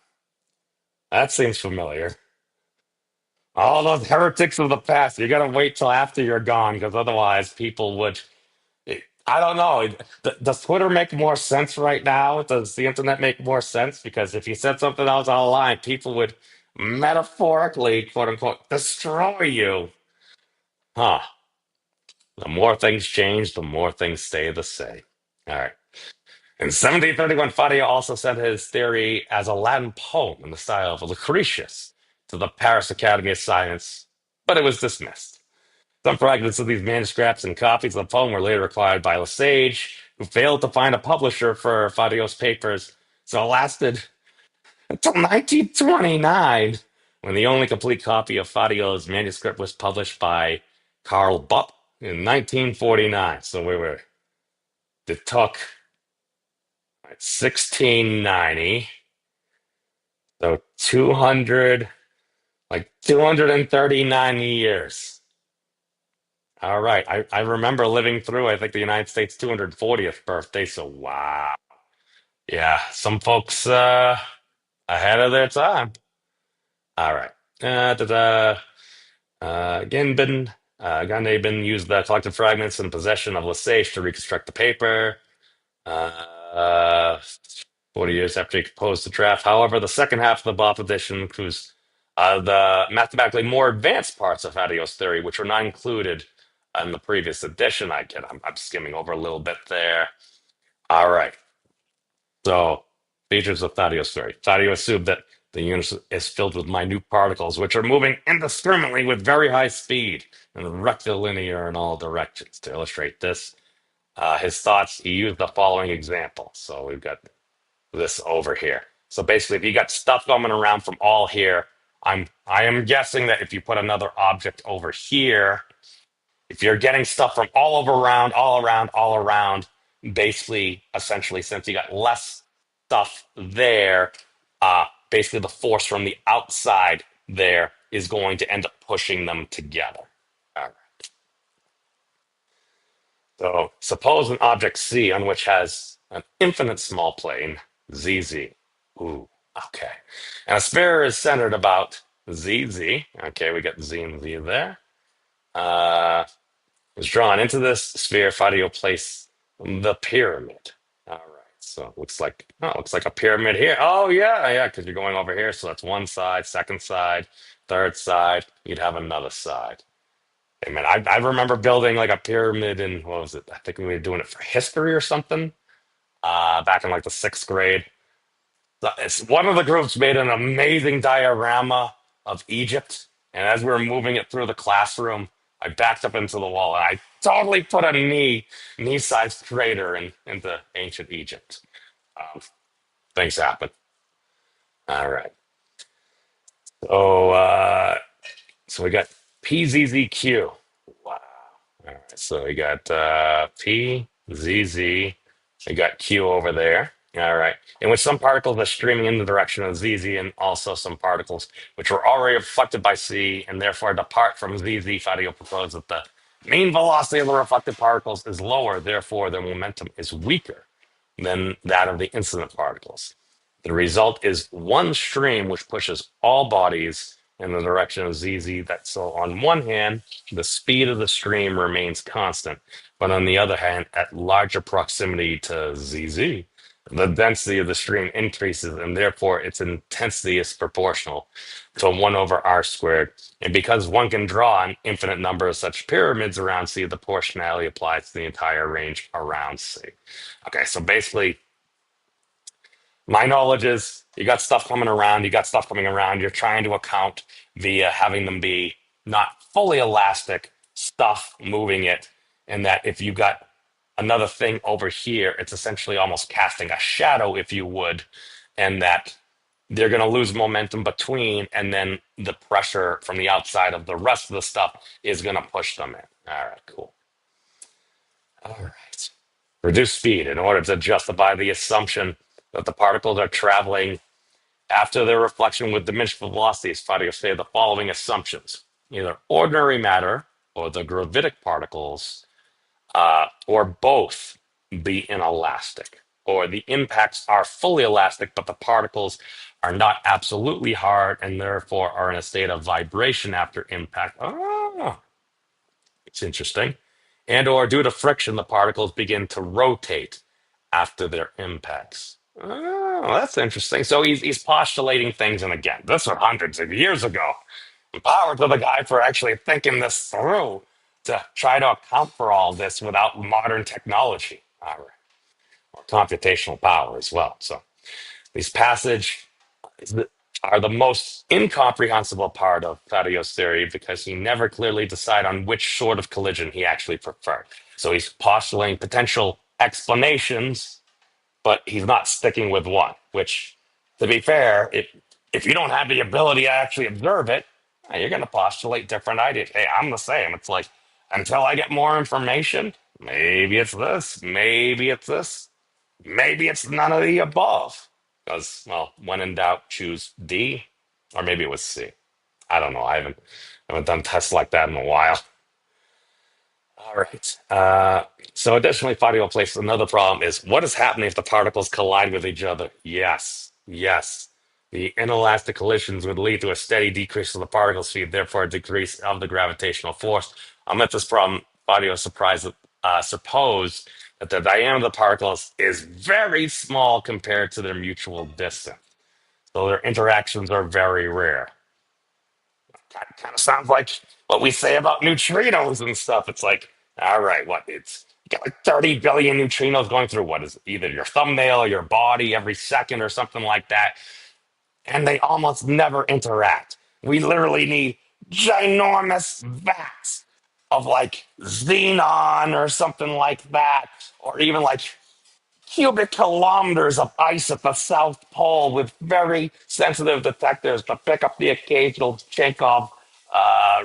That seems familiar. All those heretics of the past, you gotta wait till after you're gone, because otherwise people would. I don't know. Does Twitter make more sense right now? Does the internet make more sense? Because if you said something else online, people would metaphorically, quote unquote, destroy you. Huh. The more things change, the more things stay the same. All right. In 1731, Fatio also sent his theory as a Latin poem in the style of Lucretius to the Paris Academy of Science, but it was dismissed. Some fragments of these manuscripts and copies of the poem were later acquired by Lesage, who failed to find a publisher for Fatio's papers, so it lasted until 1929, when the only complete copy of Fatio's manuscript was published by Karl Bupp in 1949. So it took 1690, so 239 years. All right. I remember living through, I think, the United States 240th birthday. So, wow. Yeah, some folks ahead of their time. All right. Da-da. Gandhi used the collected fragments in possession of Lesage to reconstruct the paper. Uh, 40 years after he composed the draft. However, the second half of the Bopp edition includes the mathematically more advanced parts of Fatio's theory, which were not included in the previous edition. I'm skimming over a little bit there. All right. So, features of Thaddeus theory. Thaddeus assumed that the universe is filled with minute particles, which are moving indiscriminately with very high speed and rectilinear in all directions. To illustrate this, his thoughts, he used the following example. So we've got this over here. So basically, if you got stuff coming around from all here, I am guessing that if you put another object over here, if you're getting stuff from all over around, all around, all around, basically, essentially, since you got less stuff there, basically the force from the outside there is going to end up pushing them together. All right. So suppose an object C on which has an infinite small plane, ZZ. Ooh, okay. And a sphere is centered about ZZ. Okay, we got Z and Z there. Uh, was drawn into this sphere. Fadio placed the pyramid. All right, so it looks like a pyramid here. Oh yeah, yeah, because you're going over here. So that's one side, second side, third side. You'd have another side. Hey man, I remember building like a pyramid in what was it? I think we were doing it for history or something. Back in like the sixth grade. It's one of the groups made an amazing diorama of Egypt, and as we were moving it through the classroom, I backed up into the wall and I totally put a knee-sized crater into ancient Egypt. Um, Things happen. All right. So so we got PZZQ. Wow. All right. So we got PZZ. We got Q over there. All right. In which some particles are streaming in the direction of ZZ, and also some particles which were already reflected by C and therefore depart from ZZ. Fadio proposed that the mean velocity of the reflected particles is lower, therefore their momentum is weaker than that of the incident particles. The result is one stream which pushes all bodies in the direction of ZZ. That so on one hand, the speed of the stream remains constant, but on the other hand, at larger proximity to ZZ, the density of the stream increases, and therefore its intensity is proportional to 1 over r squared. And because one can draw an infinite number of such pyramids around C, the proportionality applies to the entire range around C. Okay, so basically, my knowledge is you got stuff coming around, you got stuff coming around, you're trying to account via having them be not fully elastic, stuff moving it, and that if you got another thing over here, it's essentially almost casting a shadow, if you would, and that they're going to lose momentum between, and then the pressure from the outside of the rest of the stuff is going to push them in. All right, cool. All right. Reduce speed in order to justify the assumption that the particles are traveling after their reflection with diminished velocities. Fadio stated the following assumptions: either ordinary matter or the gravitic particles, or both, be inelastic, or the impacts are fully elastic, but the particles are not absolutely hard and therefore are in a state of vibration after impact. Oh, it's interesting. And or due to friction, the particles begin to rotate after their impacts. Oh, that's interesting. So he's postulating things, and again, this was hundreds of years ago. Power to the guy for actually thinking this through. to try to account for all this without modern technology or computational power as well. So these passages are the most incomprehensible part of Fatio's theory because he never clearly decided on which sort of collision he actually preferred. So he's postulating potential explanations, but he's not sticking with one, which, to be fair, if you don't have the ability to actually observe it, you're going to postulate different ideas. Hey, I'm the same. It's like, until I get more information, maybe it's this, maybe it's this, maybe it's none of the above. Because, well, when in doubt, choose D, or maybe it was C. I don't know. I haven't done tests like that in a while. All right. So additionally, Fadio places another problem is what is happening if the particles collide with each other? Yes, yes. The inelastic collisions would lead to a steady decrease of the particle speed, therefore a decrease of the gravitational force. At this problem, Fadio supposed that the diameter of the particles is very small compared to their mutual distance. So their interactions are very rare. Kind of sounds like what we say about neutrinos and stuff. It's like, all right, what it's you got like 30 billion neutrinos going through what is it, either your thumbnail or your body every second or something like that, and they almost never interact. We literally need ginormous vats of like xenon or something like that, or even like cubic kilometers of ice at the South Pole with very sensitive detectors to pick up the occasional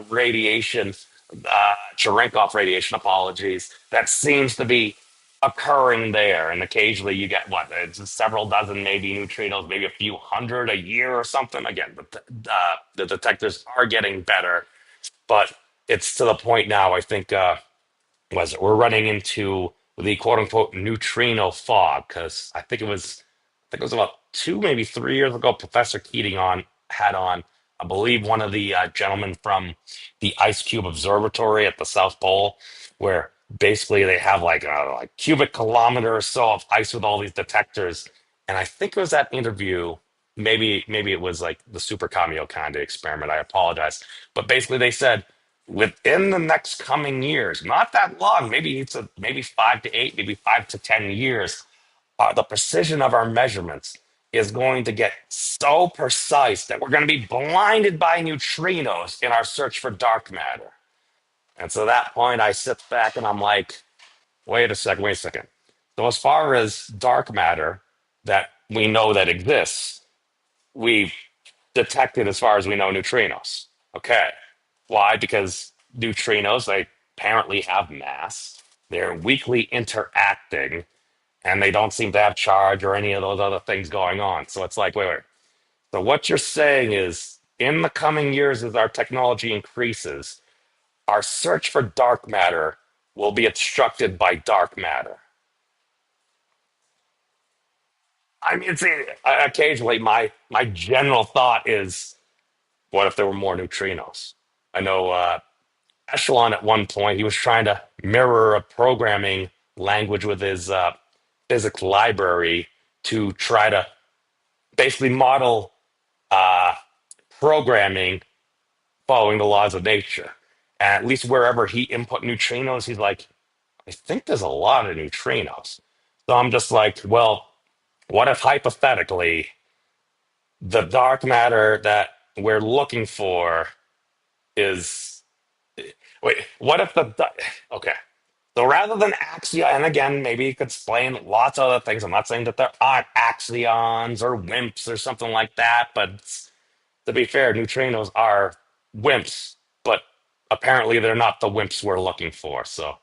radiation, Cherenkov radiation, apologies, that seems to be occurring there. And occasionally you get what, it's several dozen maybe neutrinos, maybe a few hundred a year or something. Again, the detectors are getting better, but it's to the point now, I think. Was we're running into the quote unquote neutrino fog because I think it was about 2 maybe 3 years ago. Professor Keating had on I believe one of the gentlemen from the Ice Cube Observatory at the South Pole, where basically they have like cubic kilometer or so of ice with all these detectors, and I think it was that interview. Maybe it was like the Super Cameo kind of experiment. I apologize, but basically they said within the next coming years, not that long, maybe 5 to 8, maybe 5 to 10 years, the precision of our measurements is going to get so precise that we're going to be blinded by neutrinos in our search for dark matter. And so at that point, I sit back and I'm like, wait a second. So as far as dark matter that we know that exists, we've detected as far as we know neutrinos. Okay. Why? Because neutrinos, they apparently have mass. They're weakly interacting and they don't seem to have charge or any of those other things going on. So it's like, wait. So what you're saying is in the coming years, as our technology increases, our search for dark matter will be obstructed by dark matter. I mean, occasionally my general thought is, what if there were more neutrinos? I know Echelon at one point, he was trying to mirror a programming language with his physics library to try to basically model uh, programming following the laws of nature. And at least wherever he input neutrinos, he's like, I think there's a lot of neutrinos. So I'm just like, well, what if hypothetically the dark matter that we're looking for is wait, what if okay. So rather than axia, and again, maybe you could explain lots of other things. I'm not saying that there aren't axions or WIMPs or something like that, but to be fair, neutrinos are WIMPs, but apparently they're not the WIMPs we're looking for. So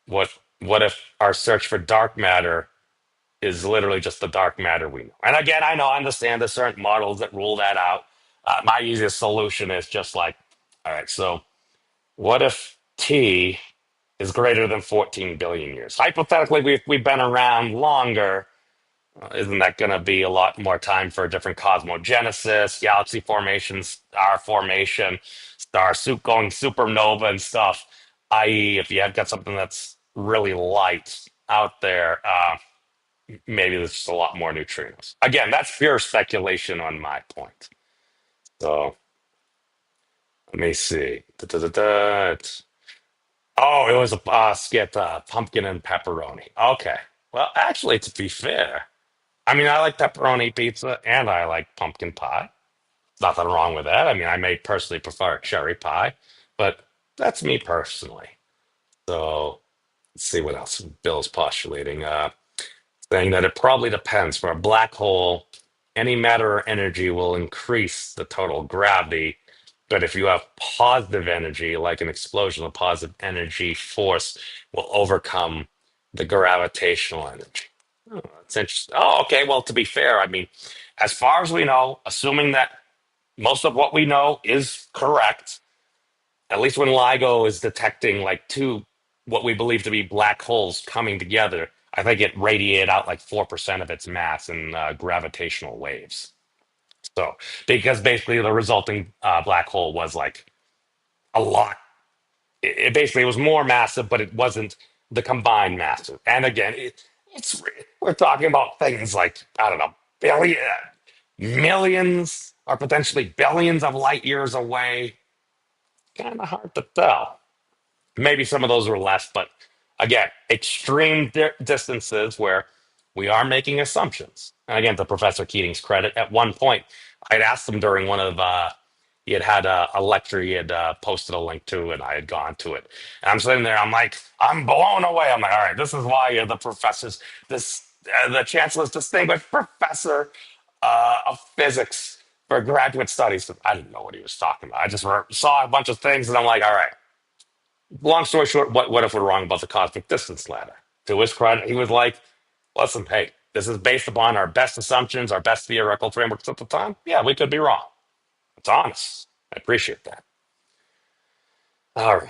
what what if our search for dark matter is literally just the dark matter we know? And again, I understand there's certain models that rule that out. My easiest solution is just like, all right, so what if T is greater than 14 billion years? Hypothetically, we've been around longer. Isn't that going to be a lot more time for different cosmogenesis, galaxy formation, star formation, star soup going supernova and stuff? I.e., if you have got something that's really light out there, maybe there's just a lot more neutrinos. Again, that's pure speculation on my point. So let me see. it was a skit, pumpkin and pepperoni. Okay. Well, actually, to be fair, I mean, I like pepperoni pizza and I like pumpkin pie. Nothing wrong with that. I mean, I may personally prefer cherry pie, but that's me personally. So let's see what else Bill's postulating. Saying that it probably depends. For a black hole, any matter or energy will increase the total gravity. But if you have positive energy, like an explosion, the positive energy force will overcome the gravitational energy. Oh, that's interesting. Oh, okay. Well, to be fair, I mean, as far as we know, assuming that most of what we know is correct, at least when LIGO is detecting like two, what we believe to be black holes coming together, I think it radiated out like 4% of its mass in gravitational waves. So, because basically the resulting black hole was like a lot. It basically was more massive, but it wasn't the combined massive. And again, it's we're talking about things like, I don't know, millions or potentially billions of light years away. Kind of hard to tell. Maybe some of those were less, but again, extreme distances where we are making assumptions. And again, to Professor Keating's credit, at one point, I'd asked him during one of he had had a lecture he had posted a link to, and I had gone to it. And I'm sitting there, I'm like, I'm blown away. I'm like, all right, this is why you're the professor's the chancellor's distinguished professor of physics for graduate studies. I didn't know what he was talking about. I just saw a bunch of things, and I'm like, all right, long story short, what if we're wrong about the cosmic distance ladder? To his credit, he was like, listen, hey, this is based upon our best assumptions, our best theoretical frameworks at the time. Yeah, we could be wrong. It's honest. I appreciate that. All right.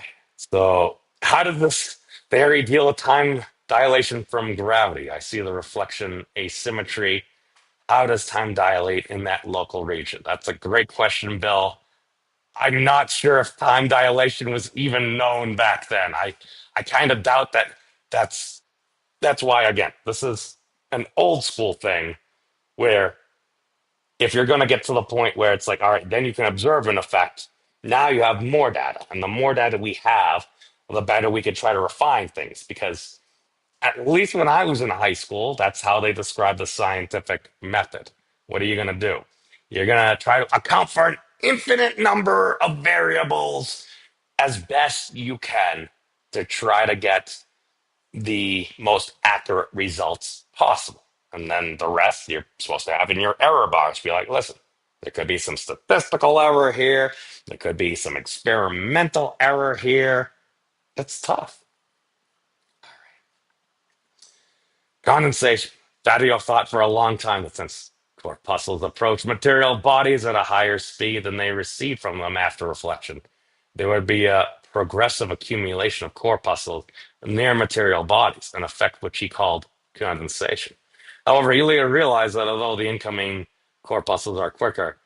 So, how does this theory deal with time dilation from gravity? I see the reflection asymmetry. How does time dilate in that local region? That's a great question, Bill. I'm not sure if time dilation was even known back then. I kind of doubt that that's that's why again, this is an old school thing where if you're going to get to the point where it's like, all right, then you can observe an effect. Now you have more data, and the more data we have, the better we can try to refine things. Because at least when I was in high school, that's how they described the scientific method. What are you going to do? You're going to try to account for an infinite number of variables as best you can to try to get the most accurate results possible. And then the rest you're supposed to have in your error box. Be like, listen, there could be some statistical error here. There could be some experimental error here. It's tough. Condensation. Fatio thought for a long time that since corpuscles approach material bodies at a higher speed than they recede from them after reflection, there would be a progressive accumulation of corpuscles near material bodies, an effect which he called condensation. However, he later realized that although the incoming corpuscles are quicker,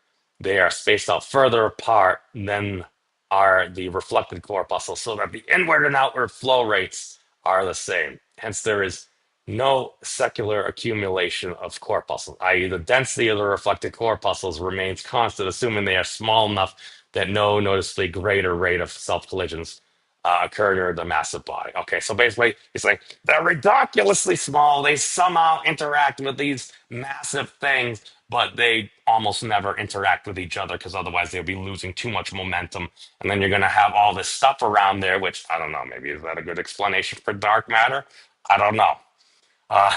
they are spaced out further apart than are the reflected corpuscles, so that the inward and outward flow rates are the same. Hence, there is no secular accumulation of corpuscles, i.e., the density of the reflected corpuscles remains constant, assuming they are small enough that no noticeably greater rate of self collisions occur near the massive body. Okay, so basically, it's like they're ridiculously small. They somehow interact with these massive things, but they almost never interact with each other because otherwise they'll be losing too much momentum. And then you're going to have all this stuff around there, which I don't know, maybe is that a good explanation for dark matter? I don't know. Uh,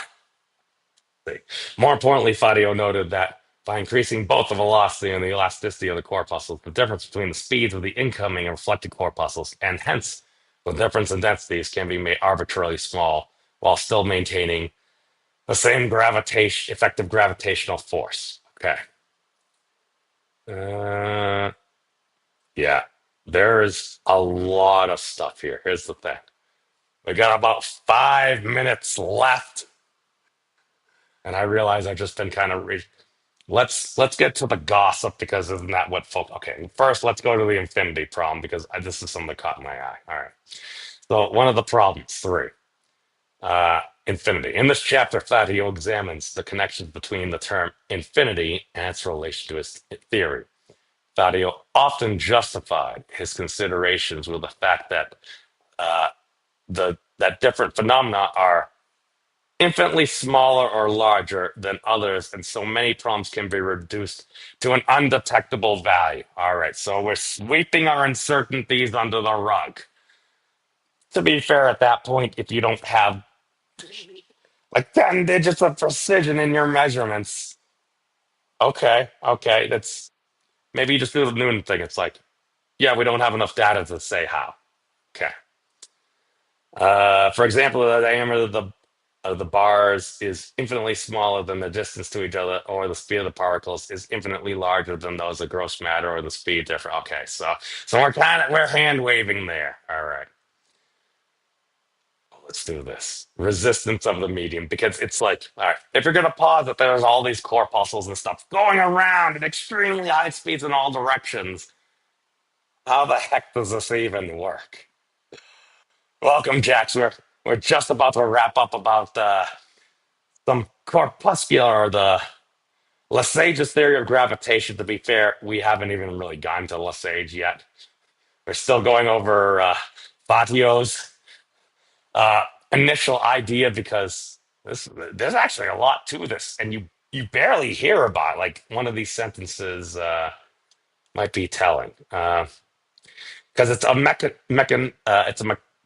More importantly, Fadio noted that by increasing both the velocity and the elasticity of the corpuscles, the difference between the speeds of the incoming and reflected corpuscles, and hence the difference in densities, can be made arbitrarily small while still maintaining the same gravitation, effective gravitational force. Okay. Uh, yeah, there is a lot of stuff here. Here's the thing. We got about 5 minutes left, and I realize I've just been kind of let's get to the gossip because isn't that what folk? Okay, first let's go to the infinity problem because this is something that caught my eye. All right. So one of the problems, three, infinity. In this chapter, Fatio examines the connections between the term infinity and its relation to his theory. Fatio often justified his considerations with the fact that the that different phenomena are infinitely smaller or larger than others, and so many problems can be reduced to an undetectable value. All right, so we're sweeping our uncertainties under the rug. To be fair, at that point, if you don't have like 10 digits of precision in your measurements, okay, that's maybe you just do the Newton thing. It's like, yeah, we don't have enough data to say how. Okay. For example, the diameter of the bars is infinitely smaller than the distance to each other, or the speed of the particles is infinitely larger than those of gross matter, or the speed different. Okay, so we're hand waving there. All right, let's do this. Resistance of the medium, because it's like, all right, if you're gonna pause it, there's all these corpuscles and stuff going around at extremely high speeds in all directions. How the heck does this even work? Welcome, Jax. We're just about to wrap up about some corpuscular, the Lesage's theory of gravitation. To be fair, we haven't even really gotten to Lesage yet. We're still going over Fatio's initial idea, because there's actually a lot to this, and you barely hear about it. Like one of these sentences might be telling, because it's a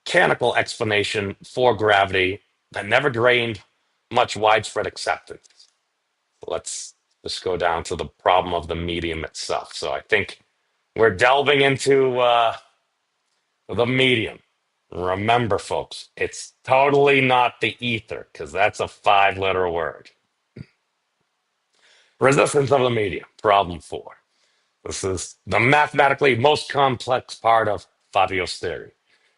mechanical explanation for gravity that never gained much widespread acceptance. Let's just go down to the problem of the medium itself. So I think we're delving into the medium. Remember, folks, it's totally not the ether, because that's a 5-letter word. Resistance of the medium, problem 4. This is the mathematically most complex part of Fatio's theory.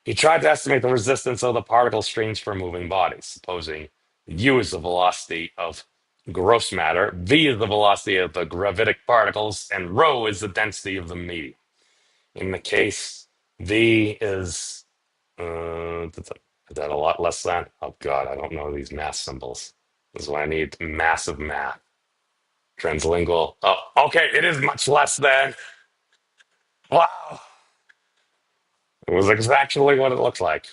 He tried to estimate the resistance of the particle streams for moving bodies, supposing u is the velocity of gross matter, v is the velocity of the gravitic particles, and rho is the density of the medium. In the case, v is that a lot less than? Oh God, I don't know these math symbols. This is why I need massive math. Translingual. Oh, okay, it is much less than. Wow. It was exactly what it looks like.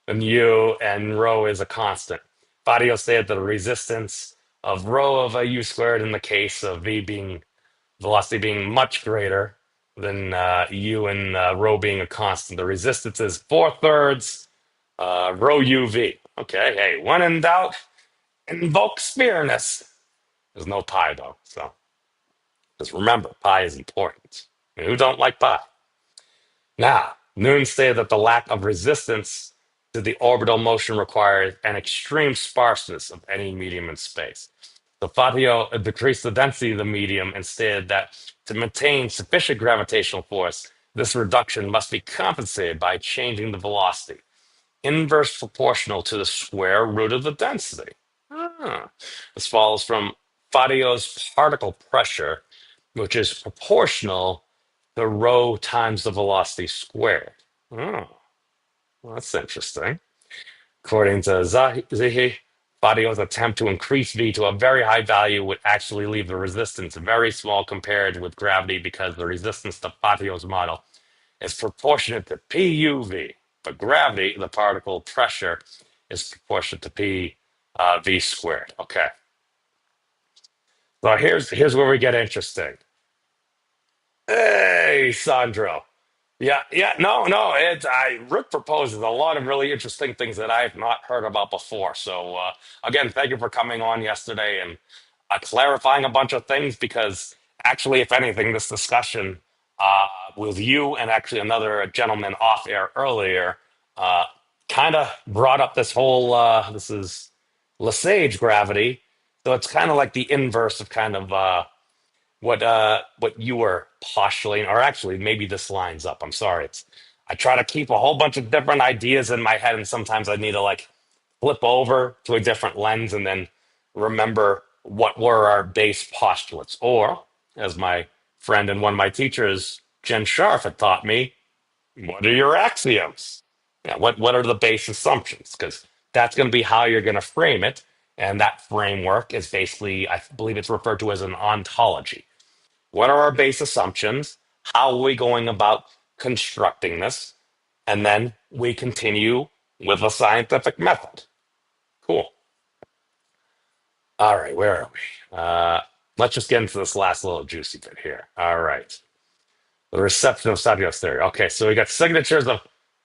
And u and rho is a constant. Fatio said that the resistance of rho of a u squared in the case of v being velocity being much greater than u and rho being a constant. The resistance is 4/3 rho uv. Okay, hey, when in doubt, invoke spearness. There's no pi though, so just remember, pi is important. And who don't like pi? Now, Newton stated that the lack of resistance to the orbital motion requires an extreme sparseness of any medium in space. So Fatio decreased the density of the medium and stated that to maintain sufficient gravitational force, this reduction must be compensated by changing the velocity, inverse proportional to the square root of the density. Ah. This follows from Fatio's particle pressure, which is proportional to rho times the velocity squared. Oh, well, that's interesting. According to Zihi, Fatio's attempt to increase V to a very high value would actually leave the resistance very small compared with gravity, because the resistance to Fatio's model is proportionate to PUV. But gravity, the particle pressure, is proportionate to P V squared. Okay. So here's where we get interesting. Hey, Sandro. Yeah, no. Rick proposes a lot of really interesting things that I've not heard about before. So again, thank you for coming on yesterday and clarifying a bunch of things. Because actually, if anything, this discussion with you and actually another gentleman off air earlier uh, kind of brought up this whole this is Lesage gravity. So it's kind of like the inverse of kind of what you were postulating, or actually maybe this lines up. I'm sorry. It's I try to keep a whole bunch of different ideas in my head, and sometimes I need to like flip over to a different lens and then remember what were our base postulates. Or, as my friend and one of my teachers, Jen Scharf, had taught me, what are your axioms? Yeah, what are the base assumptions? Because that's going to be how you're going to frame it. And that framework is basically, I believe it's referred to as an ontology. What are our base assumptions? How are we going about constructing this? And then we continue, with a scientific method. Cool. All right, where are we? Let's just get into this last little juicy bit here. All right. The reception of Satio's theory. Okay, so we got signatures of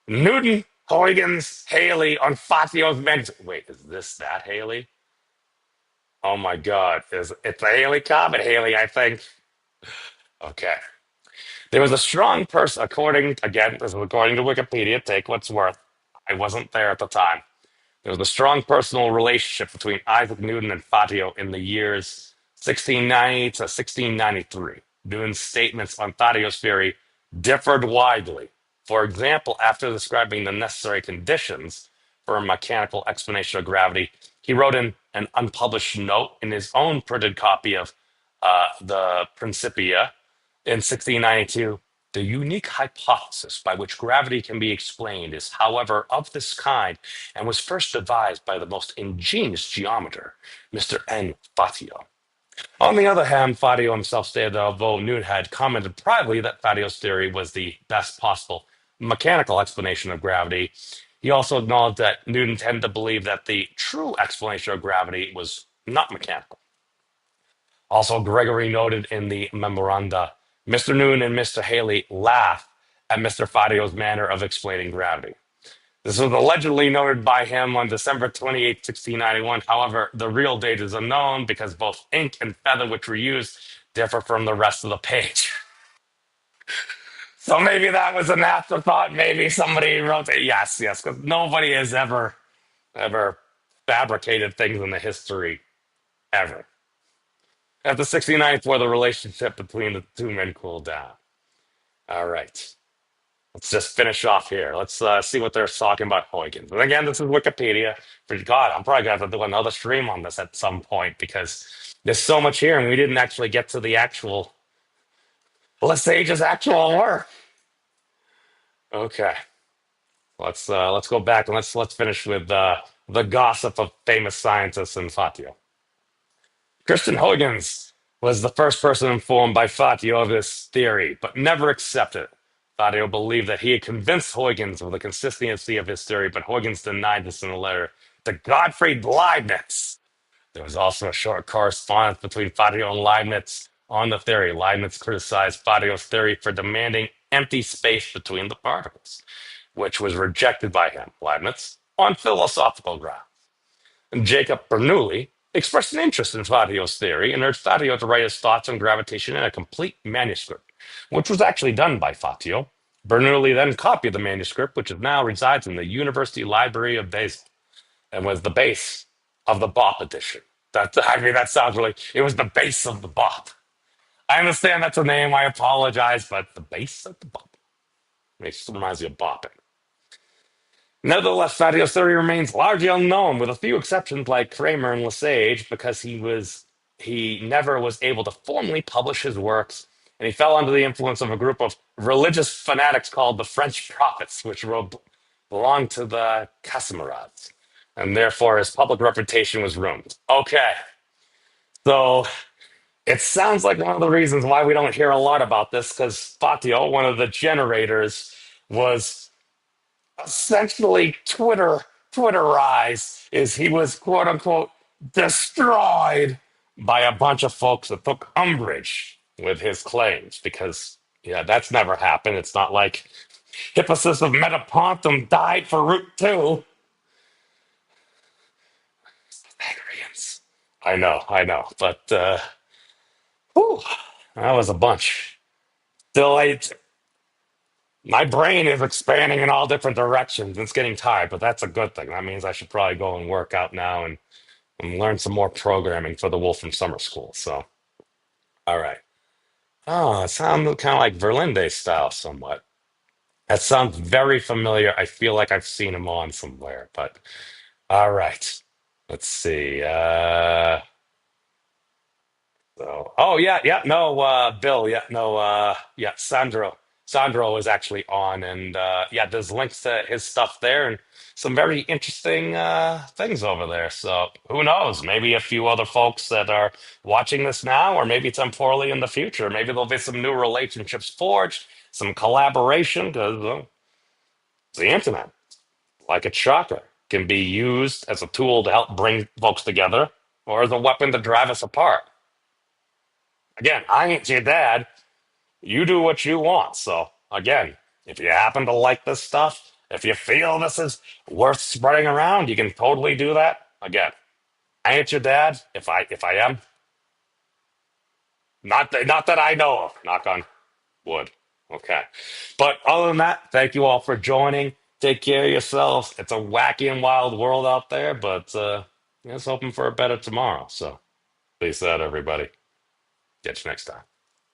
Newton, Huygens, Haley on Fatio's manuscript. Wait, is this that Haley? Oh my God. It's a Haley comet, Haley, I think. Okay. There was a strong person, this is according to Wikipedia, take what's worth. I wasn't there at the time. There was a strong personal relationship between Isaac Newton and Fatio in the years 1690 to 1693. Newton's statements on Fatio's theory differed widely. For example, after describing the necessary conditions for a mechanical explanation of gravity, he wrote in an unpublished note in his own printed copy of the Principia in 1692. The unique hypothesis by which gravity can be explained is, however, of this kind and was first devised by the most ingenious geometer, Mr. N. Fatio. On the other hand, Fatio himself stated that although Newton had commented privately that Fatio's theory was the best possible mechanical explanation of gravity, he also acknowledged that Newton tended to believe that the true explanation of gravity was not mechanical. Also, Gregory noted in the memoranda, Mr. Newton and Mr. Haley laugh at Mr. Fatio's manner of explaining gravity. This was allegedly noted by him on December 28, 1691. However, the real date is unknown because both ink and feather which were used differ from the rest of the page. So maybe that was an afterthought. Maybe somebody wrote it. Yes, yes, because nobody has ever fabricated things in the history ever. After 1694, the relationship between the two men cooled down. All right. Let's just finish off here. Let's see what they're talking about Huygens. And again, this is Wikipedia. For God, I'm probably going to have to do another stream on this at some point because there's so much here and we didn't actually get to the actual Lesage's actual work. Okay. Let's go back and let's finish with the gossip of famous scientists and Fatio. Christian Huygens was the first person informed by Fatio of this theory, but never accepted it. Fatio believed that he had convinced Huygens of the consistency of his theory, but Huygens denied this in a letter to Gottfried Leibniz. There was also a short correspondence between Fatio and Leibniz on the theory. Leibniz criticized Fatio's theory for demanding empty space between the particles, which was rejected by him, Leibniz, on philosophical grounds. Jacob Bernoulli expressed an interest in Fatio's theory and urged Fatio to write his thoughts on gravitation in a complete manuscript, which was actually done by Fatio. Bernoulli then copied the manuscript, which now resides in the University Library of Basel and was the base of the Bop edition. That sounds really, it was the base of the Bop. I understand that's a name, I apologize, but the base of the Bop. It reminds you of bopping. Nevertheless, Fatio's theory remains largely unknown, with a few exceptions like Kramer and Lesage, because he never was able to formally publish his works, and he fell under the influence of a group of religious fanatics called the French Prophets, which belonged to the Casimirides, and therefore his public reputation was ruined. Okay, so it sounds like one of the reasons why we don't hear a lot about this, because Fatio, one of the generators, was essentially Twitterized is he was quote unquote destroyed by a bunch of folks that took umbrage with his claims because that's never happened. It's not like Hippasus of Metapontum died for root 2. Pythagoreans. I know, but whew, that was a bunch. Still, my brain is expanding in all different directions. It's getting tired, but that's a good thing. That means I should probably go and work out now and learn some more programming for the Wolf from Summer School. So, all right. Oh, it sounds kind of like Verlinde style somewhat. That sounds very familiar. I feel like I've seen him on somewhere, but all right. Let's see. So, oh yeah, no, Bill, yeah, no, yeah, Sandro is actually on, and yeah, there's links to his stuff there, and some very interesting things over there. So who knows? Maybe a few other folks that are watching this now, or maybe temporally in the future. Maybe there'll be some new relationships forged, some collaboration, because it's the internet. like a chakra, can be used as a tool to help bring folks together or as a weapon to drive us apart. Again, I ain't your dad. You do what you want. So, again, if you happen to like this stuff, if you feel this is worth spreading around, you can totally do that. Again, I ain't your dad. If I am, not that I know of. Knock on wood. Okay. But other than that, thank you all for joining. Take care of yourselves. It's a wacky and wild world out there, but let's hoping for a better tomorrow. So peace out, everybody. Catch you next time.